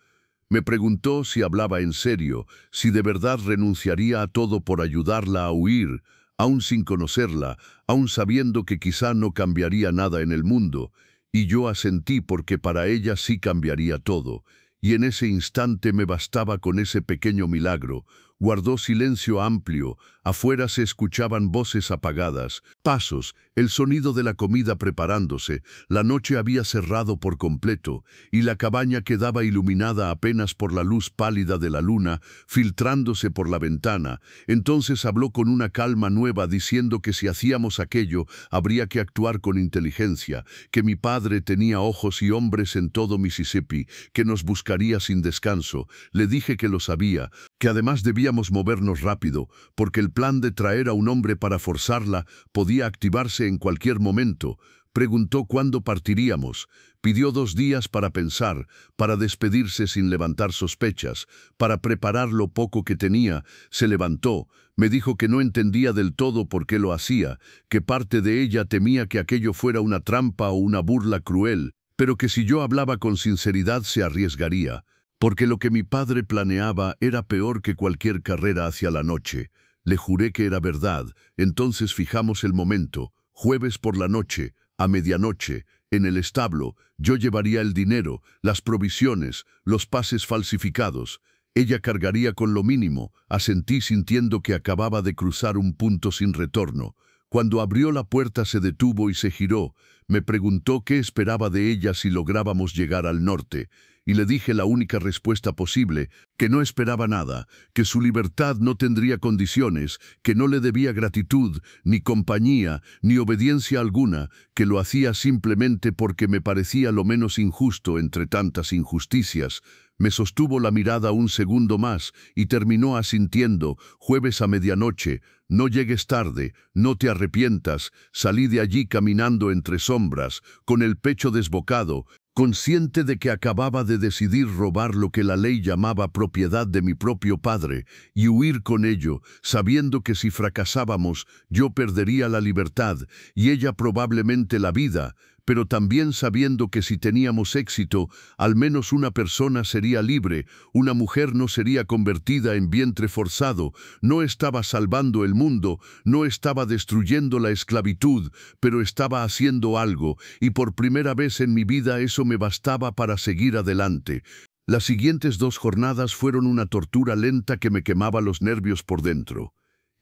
Me preguntó si hablaba en serio, si de verdad renunciaría a todo por ayudarla a huir, aún sin conocerla, aún sabiendo que quizá no cambiaría nada en el mundo, y yo asentí porque para ella sí cambiaría todo, y en ese instante me bastaba con ese pequeño milagro. Guardó silencio amplio, afuera se escuchaban voces apagadas, pasos, el sonido de la comida preparándose, la noche había cerrado por completo, y la cabaña quedaba iluminada apenas por la luz pálida de la luna, filtrándose por la ventana. Entonces habló con una calma nueva diciendo que si hacíamos aquello, habría que actuar con inteligencia, que mi padre tenía ojos y hombres en todo Mississippi, que nos buscaría sin descanso. Le dije que lo sabía, que además debíamos movernos rápido, porque el plan de traer a un hombre para forzarla podía activarse en cualquier momento. Preguntó cuándo partiríamos. Pidió 2 días para pensar, para despedirse sin levantar sospechas, para preparar lo poco que tenía. Se levantó, me dijo que no entendía del todo por qué lo hacía, que parte de ella temía que aquello fuera una trampa o una burla cruel, pero que si yo hablaba con sinceridad se arriesgaría, porque lo que mi padre planeaba era peor que cualquier carrera hacia la noche. Le juré que era verdad, entonces fijamos el momento, jueves por la noche, a medianoche, en el establo. Yo llevaría el dinero, las provisiones, los pases falsificados. Ella cargaría con lo mínimo. Asentí sintiendo que acababa de cruzar un punto sin retorno. Cuando abrió la puerta se detuvo y se giró. Me preguntó qué esperaba de ella si lográbamos llegar al norte, y le dije la única respuesta posible, que no esperaba nada, que su libertad no tendría condiciones, que no le debía gratitud, ni compañía, ni obediencia alguna, que lo hacía simplemente porque me parecía lo menos injusto entre tantas injusticias. Me sostuvo la mirada un segundo más y terminó asintiendo, jueves a medianoche. No llegues tarde, no te arrepientas. Salí de allí caminando entre sombras, con el pecho desbocado, consciente de que acababa de decidir robar lo que la ley llamaba propiedad de mi propio padre y huir con ello, sabiendo que si fracasábamos yo perdería la libertad y ella probablemente la vida, pero también sabiendo que si teníamos éxito, al menos una persona sería libre, una mujer no sería convertida en vientre forzado. No estaba salvando el mundo, no estaba destruyendo la esclavitud, pero estaba haciendo algo, y por primera vez en mi vida eso me bastaba para seguir adelante. Las siguientes 2 jornadas fueron una tortura lenta que me quemaba los nervios por dentro.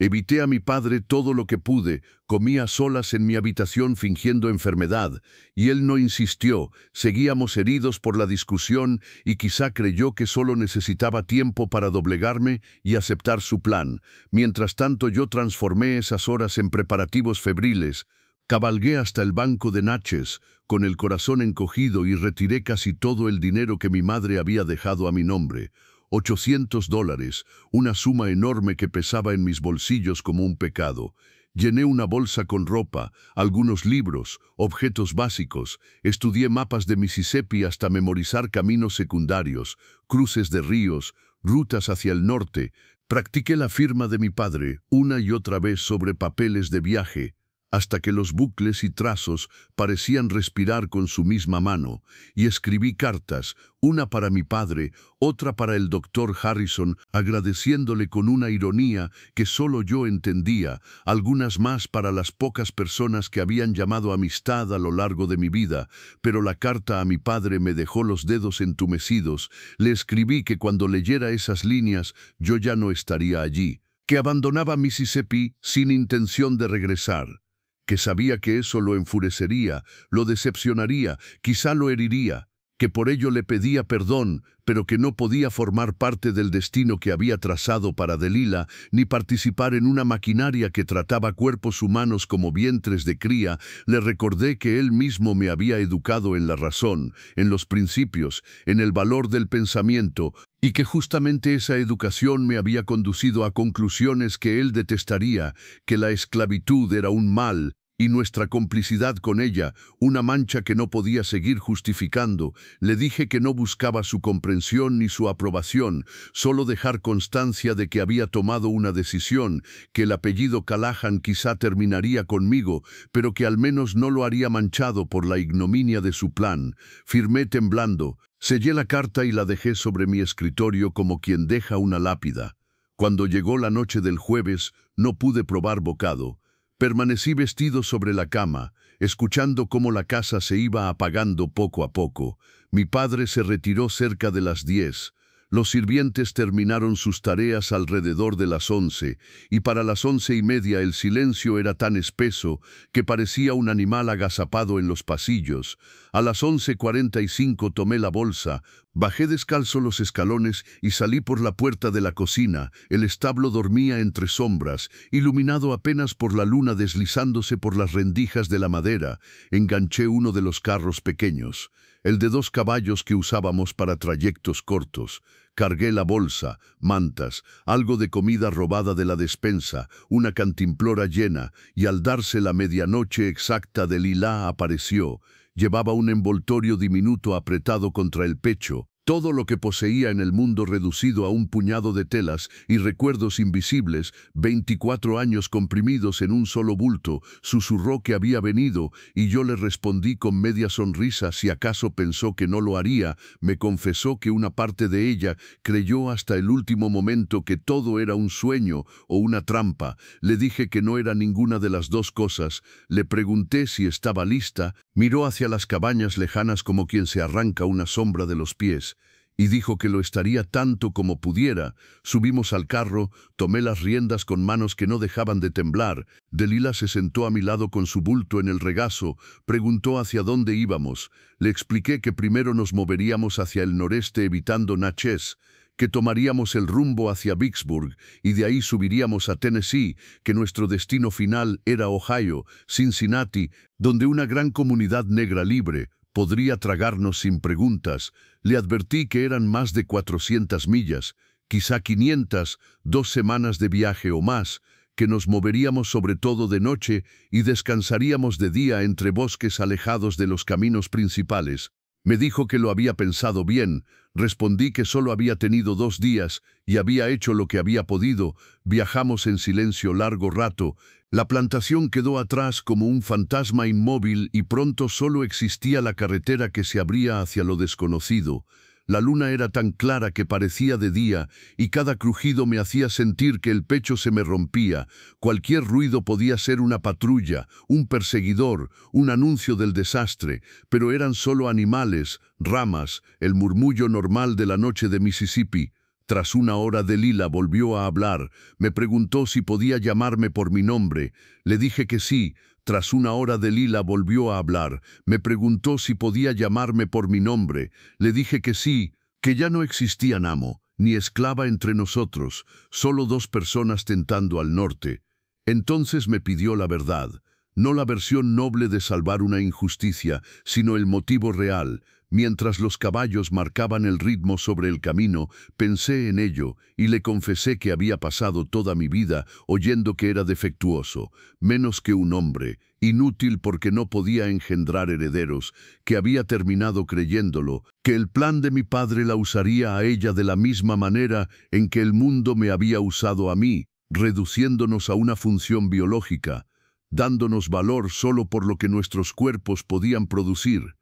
Evité a mi padre todo lo que pude, comía solas en mi habitación fingiendo enfermedad, y él no insistió. Seguíamos heridos por la discusión y quizá creyó que solo necesitaba tiempo para doblegarme y aceptar su plan. Mientras tanto yo transformé esas horas en preparativos febriles. Cabalgué hasta el banco de Natchez, con el corazón encogido, y retiré casi todo el dinero que mi madre había dejado a mi nombre. $800, una suma enorme que pesaba en mis bolsillos como un pecado. Llené una bolsa con ropa, algunos libros, objetos básicos. Estudié mapas de Mississippi hasta memorizar caminos secundarios, cruces de ríos, rutas hacia el norte. Practiqué la firma de mi padre una y otra vez sobre papeles de viaje, hasta que los bucles y trazos parecían respirar con su misma mano, y escribí cartas, una para mi padre, otra para el doctor Harrison, agradeciéndole con una ironía que solo yo entendía, algunas más para las pocas personas que habían llamado amistad a lo largo de mi vida, pero la carta a mi padre me dejó los dedos entumecidos. Le escribí que cuando leyera esas líneas yo ya no estaría allí, que abandonaba Mississippi sin intención de regresar, que sabía que eso lo enfurecería, lo decepcionaría, quizá lo heriría, que por ello le pedía perdón, pero que no podía formar parte del destino que había trazado para Delilah, ni participar en una maquinaria que trataba cuerpos humanos como vientres de cría. Le recordé que él mismo me había educado en la razón, en los principios, en el valor del pensamiento, y que justamente esa educación me había conducido a conclusiones que él detestaría, que la esclavitud era un mal, y nuestra complicidad con ella, una mancha que no podía seguir justificando. Le dije que no buscaba su comprensión ni su aprobación, solo dejar constancia de que había tomado una decisión, que el apellido Callahan quizá terminaría conmigo, pero que al menos no lo haría manchado por la ignominia de su plan. Firmé temblando, sellé la carta y la dejé sobre mi escritorio como quien deja una lápida. Cuando llegó la noche del jueves, No pude probar bocado. Permanecí vestido sobre la cama, escuchando cómo la casa se iba apagando poco a poco. Mi padre se retiró cerca de las 10. Los sirvientes terminaron sus tareas alrededor de las 11, y para las 11:30 el silencio era tan espeso que parecía un animal agazapado en los pasillos. A las 11:45 tomé la bolsa, bajé descalzo los escalones y salí por la puerta de la cocina. El establo dormía entre sombras, iluminado apenas por la luna deslizándose por las rendijas de la madera. Enganché uno de los carros pequeños, el de 2 caballos que usábamos para trayectos cortos. Cargué la bolsa, mantas, algo de comida robada de la despensa, una cantimplora llena, y al darse la medianoche exacta de Lila apareció. Llevaba un envoltorio diminuto apretado contra el pecho, todo lo que poseía en el mundo reducido a un puñado de telas y recuerdos invisibles, 24 años comprimidos en un solo bulto. Susurró que había venido y yo le respondí con media sonrisa. Si acaso pensó que no lo haría, me confesó que una parte de ella creyó hasta el último momento que todo era un sueño o una trampa. Le dije que no era ninguna de las dos cosas. Le pregunté si estaba lista, miró hacia las cabañas lejanas como quien se arranca una sombra de los pies, y dijo que lo estaría tanto como pudiera. Subimos al carro, tomé las riendas con manos que no dejaban de temblar. Delila se sentó a mi lado con su bulto en el regazo, preguntó hacia dónde íbamos. Le expliqué que primero nos moveríamos hacia el noreste evitando Natchez, que tomaríamos el rumbo hacia Vicksburg y de ahí subiríamos a Tennessee, que nuestro destino final era Ohio, Cincinnati, donde una gran comunidad negra libre podría tragarnos sin preguntas. Le advertí que eran más de 400 millas, quizá 500, 2 semanas de viaje o más, que nos moveríamos sobre todo de noche y descansaríamos de día entre bosques alejados de los caminos principales. Me dijo que lo había pensado bien. Respondí que solo había tenido 2 días y había hecho lo que había podido. Viajamos en silencio largo rato. La plantación quedó atrás como un fantasma inmóvil y pronto solo existía la carretera que se abría hacia lo desconocido. La luna era tan clara que parecía de día y cada crujido me hacía sentir que el pecho se me rompía. Cualquier ruido podía ser una patrulla, un perseguidor, un anuncio del desastre, pero eran solo animales, ramas, el murmullo normal de la noche de Mississippi. Tras 1 hora Delila volvió a hablar. Me preguntó si podía llamarme por mi nombre. Le dije que sí. Tras 1 hora Delila volvió a hablar. Me preguntó si podía llamarme por mi nombre. Le dije que sí, que ya no existían amo, ni esclava entre nosotros, solo 2 personas tentando al norte. Entonces me pidió la verdad, no la versión noble de salvar una injusticia, sino el motivo real. Mientras los caballos marcaban el ritmo sobre el camino, pensé en ello y le confesé que había pasado toda mi vida oyendo que era defectuoso, menos que un hombre, inútil porque no podía engendrar herederos, que había terminado creyéndolo, que el plan de mi padre la usaría a ella de la misma manera en que el mundo me había usado a mí, reduciéndonos a una función biológica, dándonos valor solo por lo que nuestros cuerpos podían producir,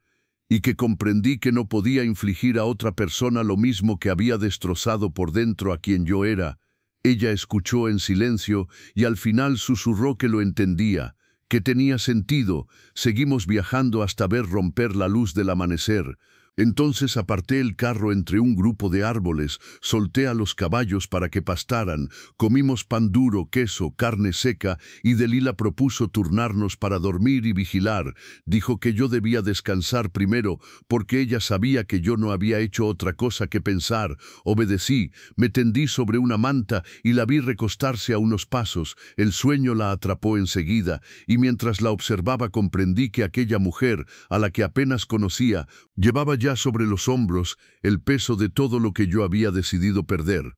y que comprendí que no podía infligir a otra persona lo mismo que había destrozado por dentro a quien yo era. Ella escuchó en silencio y al final susurró que lo entendía, que tenía sentido. Seguimos viajando hasta ver romper la luz del amanecer. Entonces aparté el carro entre un grupo de árboles, solté a los caballos para que pastaran, comimos pan duro, queso, carne seca, y Delila propuso turnarnos para dormir y vigilar. Dijo que yo debía descansar primero, porque ella sabía que yo no había hecho otra cosa que pensar. Obedecí, me tendí sobre una manta y la vi recostarse a unos pasos. El sueño la atrapó enseguida, y mientras la observaba comprendí que aquella mujer, a la que apenas conocía, llevaba ya sobre los hombros el peso de todo lo que yo había decidido perder.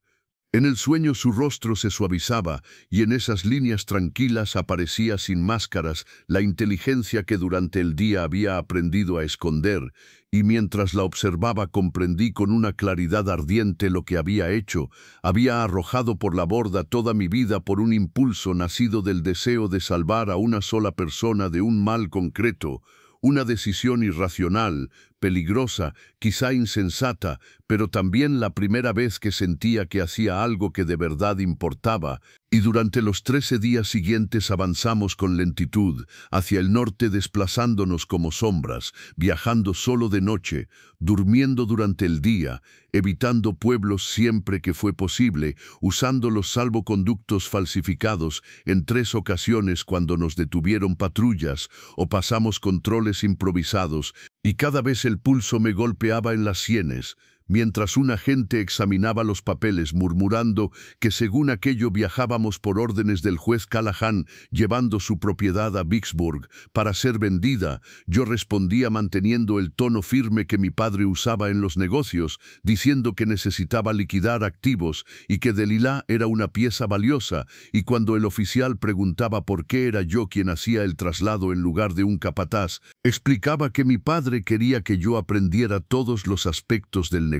En el sueño su rostro se suavizaba y en esas líneas tranquilas aparecía sin máscaras la inteligencia que durante el día había aprendido a esconder, y mientras la observaba comprendí con una claridad ardiente lo que había hecho. Había arrojado por la borda toda mi vida por un impulso nacido del deseo de salvar a una sola persona de un mal concreto. Una decisión irracional, peligrosa, quizá insensata, pero también la primera vez que sentía que hacía algo que de verdad importaba, Y durante los 13 días siguientes avanzamos con lentitud hacia el norte, desplazándonos como sombras, viajando solo de noche, durmiendo durante el día, evitando pueblos siempre que fue posible, usando los salvoconductos falsificados en 3 ocasiones cuando nos detuvieron patrullas o pasamos controles improvisados, y cada vez el pulso me golpeaba en las sienes, mientras un agente examinaba los papeles murmurando que según aquello viajábamos por órdenes del juez Callahan llevando su propiedad a Vicksburg para ser vendida. Yo respondía manteniendo el tono firme que mi padre usaba en los negocios, diciendo que necesitaba liquidar activos y que Delilah era una pieza valiosa, y cuando el oficial preguntaba por qué era yo quien hacía el traslado en lugar de un capataz, explicaba que mi padre quería que yo aprendiera todos los aspectos del negocio,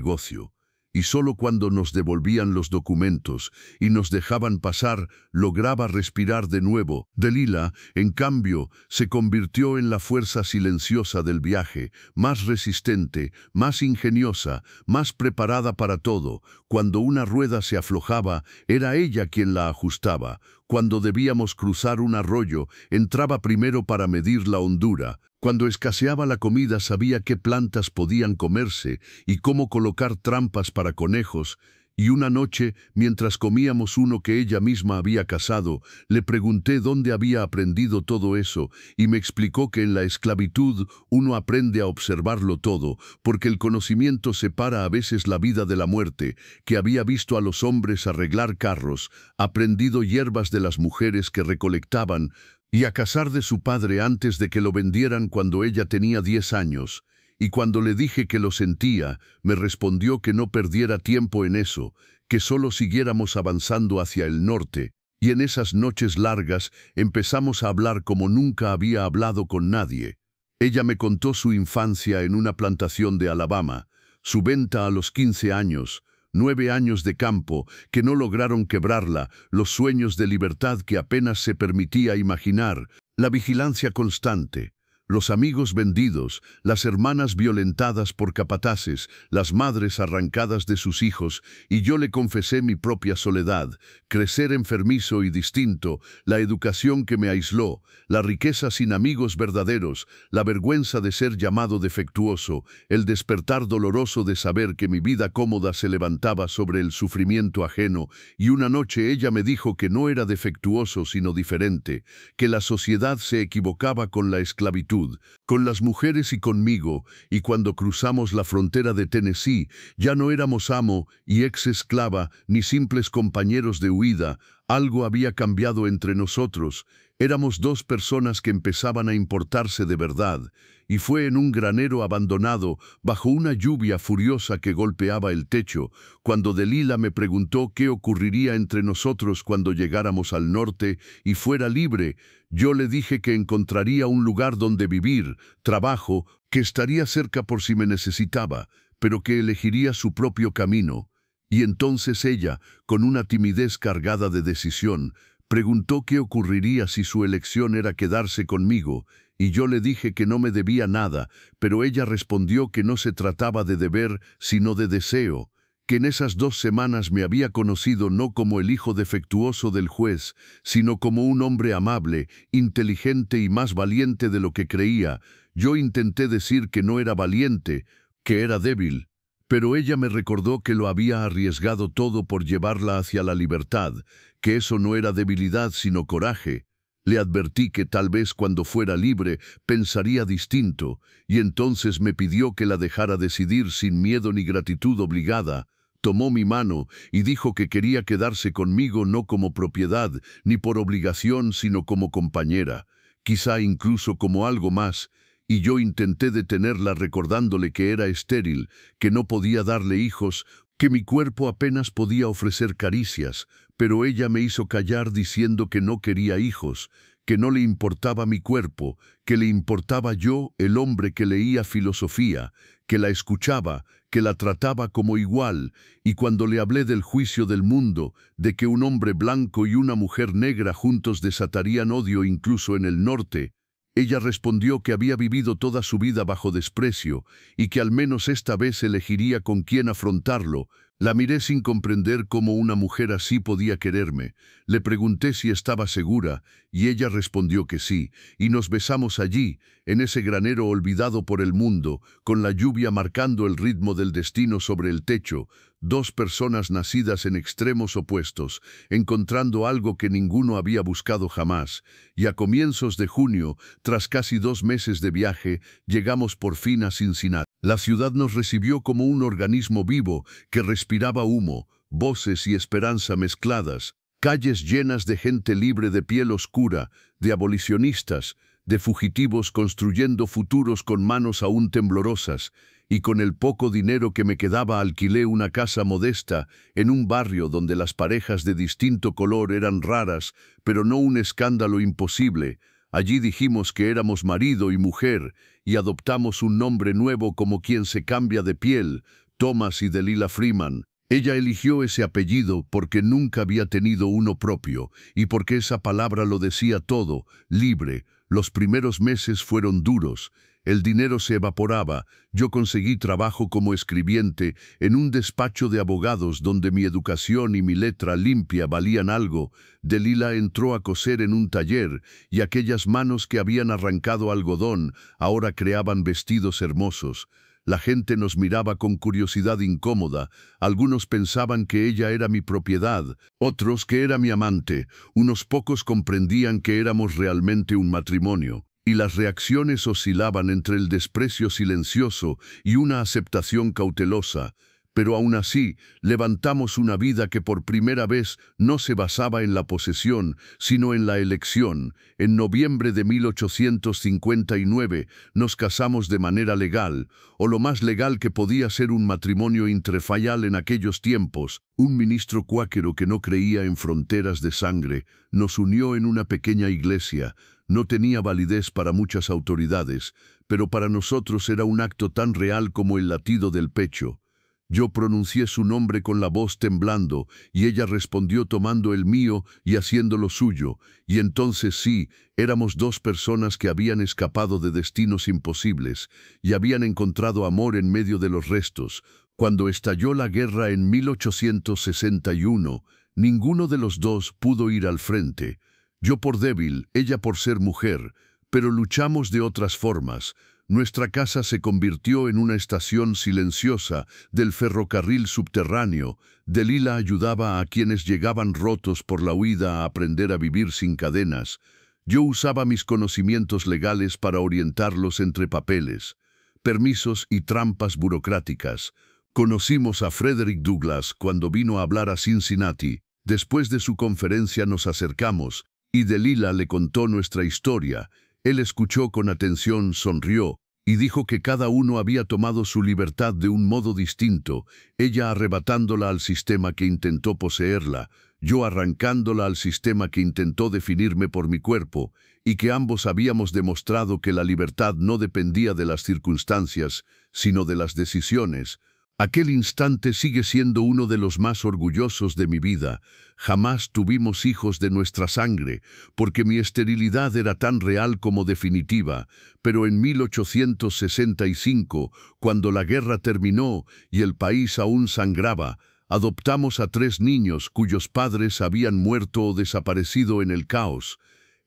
y solo cuando nos devolvían los documentos y nos dejaban pasar lograba respirar de nuevo. Delilah, en cambio, se convirtió en la fuerza silenciosa del viaje, más resistente, más ingeniosa, más preparada para todo. Cuando una rueda se aflojaba, era ella quien la ajustaba. Cuando debíamos cruzar un arroyo, entraba primero para medir la hondura. Cuando escaseaba la comida sabía qué plantas podían comerse y cómo colocar trampas para conejos, y una noche, mientras comíamos uno que ella misma había cazado, le pregunté dónde había aprendido todo eso, y me explicó que en la esclavitud uno aprende a observarlo todo, porque el conocimiento separa a veces la vida de la muerte, que había visto a los hombres arreglar carros, aprendido hierbas de las mujeres que recolectaban, y a cazar de su padre antes de que lo vendieran cuando ella tenía 10 años. Y cuando le dije que lo sentía, me respondió que no perdiera tiempo en eso, que solo siguiéramos avanzando hacia el norte. Y en esas noches largas empezamos a hablar como nunca había hablado con nadie. Ella me contó su infancia en una plantación de Alabama, su venta a los 15 años, 9 años de campo que no lograron quebrarla, los sueños de libertad que apenas se permitía imaginar, la vigilancia constante, los amigos vendidos, las hermanas violentadas por capataces, las madres arrancadas de sus hijos, y yo le confesé mi propia soledad, crecer enfermizo y distinto, la educación que me aisló, la riqueza sin amigos verdaderos, la vergüenza de ser llamado defectuoso, el despertar doloroso de saber que mi vida cómoda se levantaba sobre el sufrimiento ajeno, y una noche ella me dijo que no era defectuoso sino diferente, que la sociedad se equivocaba con la esclavitud, con las mujeres y conmigo, y cuando cruzamos la frontera de Tennessee, ya no éramos amo y ex esclava, ni simples compañeros de huida. Algo había cambiado entre nosotros. Éramos 2 personas que empezaban a importarse de verdad, y fue en un granero abandonado, bajo una lluvia furiosa que golpeaba el techo, cuando Delilah me preguntó qué ocurriría entre nosotros cuando llegáramos al norte y fuera libre. Yo le dije que encontraría un lugar donde vivir, trabajo, que estaría cerca por si me necesitaba, pero que elegiría su propio camino. Y entonces ella, con una timidez cargada de decisión, preguntó qué ocurriría si su elección era quedarse conmigo, y yo le dije que no me debía nada, pero ella respondió que no se trataba de deber, sino de deseo, que en esas 2 semanas me había conocido no como el hijo defectuoso del juez, sino como un hombre amable, inteligente y más valiente de lo que creía. Yo intenté decir que no era valiente, que era débil, pero ella me recordó que lo había arriesgado todo por llevarla hacia la libertad, que eso no era debilidad sino coraje. Le advertí que tal vez cuando fuera libre pensaría distinto, y entonces me pidió que la dejara decidir sin miedo ni gratitud obligada. Tomó mi mano y dijo que quería quedarse conmigo no como propiedad, ni por obligación, sino como compañera, quizá incluso como algo más. Y yo intenté detenerla recordándole que era estéril, que no podía darle hijos, que mi cuerpo apenas podía ofrecer caricias, pero ella me hizo callar diciendo que no quería hijos, que no le importaba mi cuerpo, que le importaba yo, el hombre que leía filosofía, que la escuchaba, que la trataba como igual, y cuando le hablé del juicio del mundo, de que un hombre blanco y una mujer negra juntos desatarían odio incluso en el norte, ella respondió que había vivido toda su vida bajo desprecio y que al menos esta vez elegiría con quién afrontarlo. La miré sin comprender cómo una mujer así podía quererme. Le pregunté si estaba segura, y ella respondió que sí, y nos besamos allí, en ese granero olvidado por el mundo, con la lluvia marcando el ritmo del destino sobre el techo, dos personas nacidas en extremos opuestos, encontrando algo que ninguno había buscado jamás, y a comienzos de junio, tras casi 2 meses de viaje, llegamos por fin a Cincinnati. La ciudad nos recibió como un organismo vivo que respiraba humo, voces y esperanza mezcladas, calles llenas de gente libre de piel oscura, de abolicionistas, de fugitivos construyendo futuros con manos aún temblorosas, y con el poco dinero que me quedaba alquilé una casa modesta en un barrio donde las parejas de distinto color eran raras, pero no un escándalo imposible. Allí dijimos que éramos marido y mujer y adoptamos un nombre nuevo como quien se cambia de piel, Thomas y Delilah Freeman. Ella eligió ese apellido porque nunca había tenido uno propio y porque esa palabra lo decía todo, libre. Los primeros meses fueron duros. El dinero se evaporaba. Yo conseguí trabajo como escribiente en un despacho de abogados donde mi educación y mi letra limpia valían algo. Delilah entró a coser en un taller y aquellas manos que habían arrancado algodón ahora creaban vestidos hermosos. La gente nos miraba con curiosidad incómoda. Algunos pensaban que ella era mi propiedad, otros que era mi amante. Unos pocos comprendían que éramos realmente un matrimonio. Y las reacciones oscilaban entre el desprecio silencioso y una aceptación cautelosa. Pero aún así, levantamos una vida que por primera vez no se basaba en la posesión, sino en la elección. En noviembre de 1859 nos casamos de manera legal, o lo más legal que podía ser un matrimonio intrafilial en aquellos tiempos. Un ministro cuáquero que no creía en fronteras de sangre nos unió en una pequeña iglesia. No tenía validez para muchas autoridades, pero para nosotros era un acto tan real como el latido del pecho. Yo pronuncié su nombre con la voz temblando, y ella respondió tomando el mío y haciéndolo suyo, y entonces sí, éramos dos personas que habían escapado de destinos imposibles, y habían encontrado amor en medio de los restos. Cuando estalló la guerra en 1861, ninguno de los dos pudo ir al frente. Yo por débil, ella por ser mujer, pero luchamos de otras formas. Nuestra casa se convirtió en una estación silenciosa del ferrocarril subterráneo. Delilah ayudaba a quienes llegaban rotos por la huida a aprender a vivir sin cadenas. Yo usaba mis conocimientos legales para orientarlos entre papeles, permisos y trampas burocráticas. Conocimos a Frederick Douglass cuando vino a hablar a Cincinnati. Después de su conferencia nos acercamos y Delilah le contó nuestra historia. Él escuchó con atención, sonrió y dijo que cada uno había tomado su libertad de un modo distinto, ella arrebatándola al sistema que intentó poseerla, yo arrancándola al sistema que intentó definirme por mi cuerpo, y que ambos habíamos demostrado que la libertad no dependía de las circunstancias, sino de las decisiones. Aquel instante sigue siendo uno de los más orgullosos de mi vida. Jamás tuvimos hijos de nuestra sangre, porque mi esterilidad era tan real como definitiva. Pero en 1865, cuando la guerra terminó y el país aún sangraba, adoptamos a 3 niños cuyos padres habían muerto o desaparecido en el caos.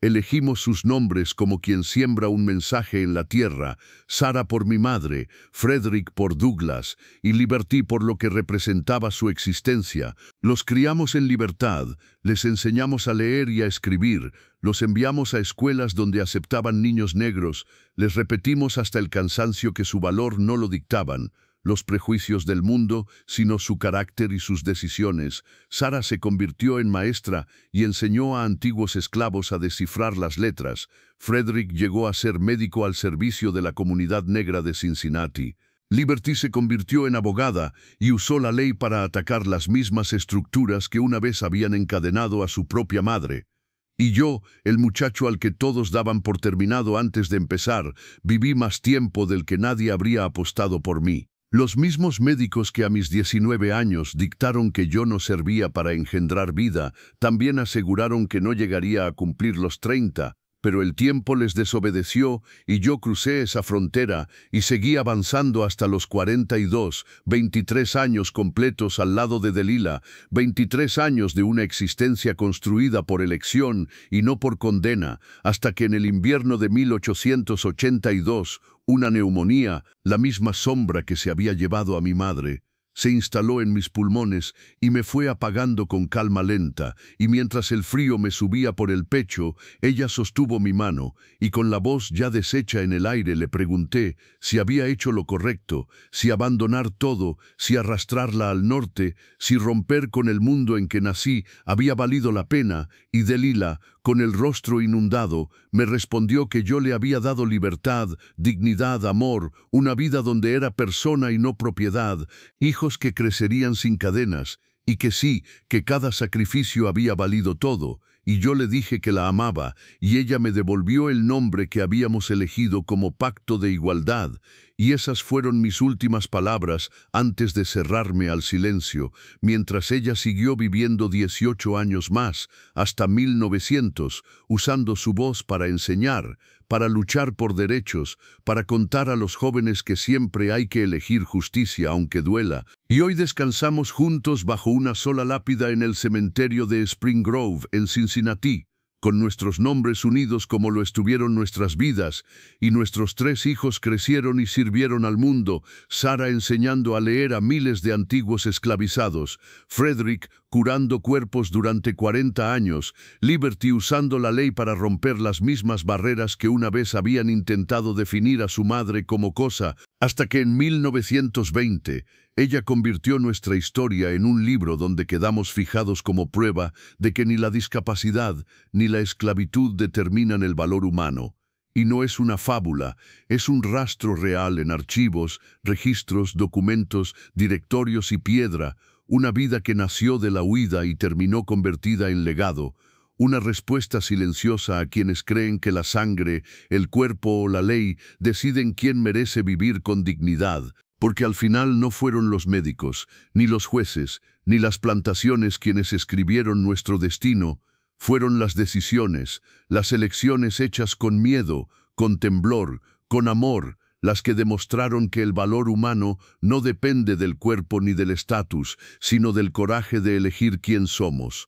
Elegimos sus nombres como quien siembra un mensaje en la tierra, Sarah por mi madre, Frederick por Douglass y Liberty por lo que representaba su existencia. Los criamos en libertad, les enseñamos a leer y a escribir, los enviamos a escuelas donde aceptaban niños negros, les repetimos hasta el cansancio que su valor no lo dictaban, los prejuicios del mundo, sino su carácter y sus decisiones. Sarah se convirtió en maestra y enseñó a antiguos esclavos a descifrar las letras. Frederick llegó a ser médico al servicio de la comunidad negra de Cincinnati. Liberty se convirtió en abogada y usó la ley para atacar las mismas estructuras que una vez habían encadenado a su propia madre. Y yo, el muchacho al que todos daban por terminado antes de empezar, viví más tiempo del que nadie habría apostado por mí. Los mismos médicos que a mis 19 años dictaron que yo no servía para engendrar vida, también aseguraron que no llegaría a cumplir los 30, pero el tiempo les desobedeció y yo crucé esa frontera y seguí avanzando hasta los 42, 23 años completos al lado de Delila, 23 años de una existencia construida por elección y no por condena, hasta que en el invierno de 1882, una neumonía, la misma sombra que se había llevado a mi madre, se instaló en mis pulmones y me fue apagando con calma lenta, y mientras el frío me subía por el pecho, ella sostuvo mi mano, y con la voz ya deshecha en el aire le pregunté si había hecho lo correcto, si abandonar todo, si arrastrarla al norte, si romper con el mundo en que nací había valido la pena, y Delila, con el rostro inundado, me respondió que yo le había dado libertad, dignidad, amor, una vida donde era persona y no propiedad, hijos que crecerían sin cadenas, y que sí, que cada sacrificio había valido todo, y yo le dije que la amaba, y ella me devolvió el nombre que habíamos elegido como pacto de igualdad, y esas fueron mis últimas palabras antes de cerrarme al silencio, mientras ella siguió viviendo 18 años más, hasta 1900, usando su voz para enseñar, para luchar por derechos, para contar a los jóvenes que siempre hay que elegir justicia aunque duela. Y hoy descansamos juntos bajo una sola lápida en el cementerio de Spring Grove, en Cincinnati, con nuestros nombres unidos como lo estuvieron nuestras vidas, y nuestros 3 hijos crecieron y sirvieron al mundo, Sara enseñando a leer a miles de antiguos esclavizados, Frederick curando cuerpos durante 40 años, Liberty usando la ley para romper las mismas barreras que una vez habían intentado definir a su madre como cosa, hasta que en 1920 ella convirtió nuestra historia en un libro donde quedamos fijados como prueba de que ni la discapacidad ni la esclavitud determinan el valor humano. Y no es una fábula, es un rastro real en archivos, registros, documentos, directorios y piedra, una vida que nació de la huida y terminó convertida en legado, una respuesta silenciosa a quienes creen que la sangre, el cuerpo o la ley deciden quién merece vivir con dignidad, porque al final no fueron los médicos, ni los jueces, ni las plantaciones quienes escribieron nuestro destino, fueron las decisiones, las elecciones hechas con miedo, con temblor, con amor, las que demostraron que el valor humano no depende del cuerpo ni del estatus, sino del coraje de elegir quién somos.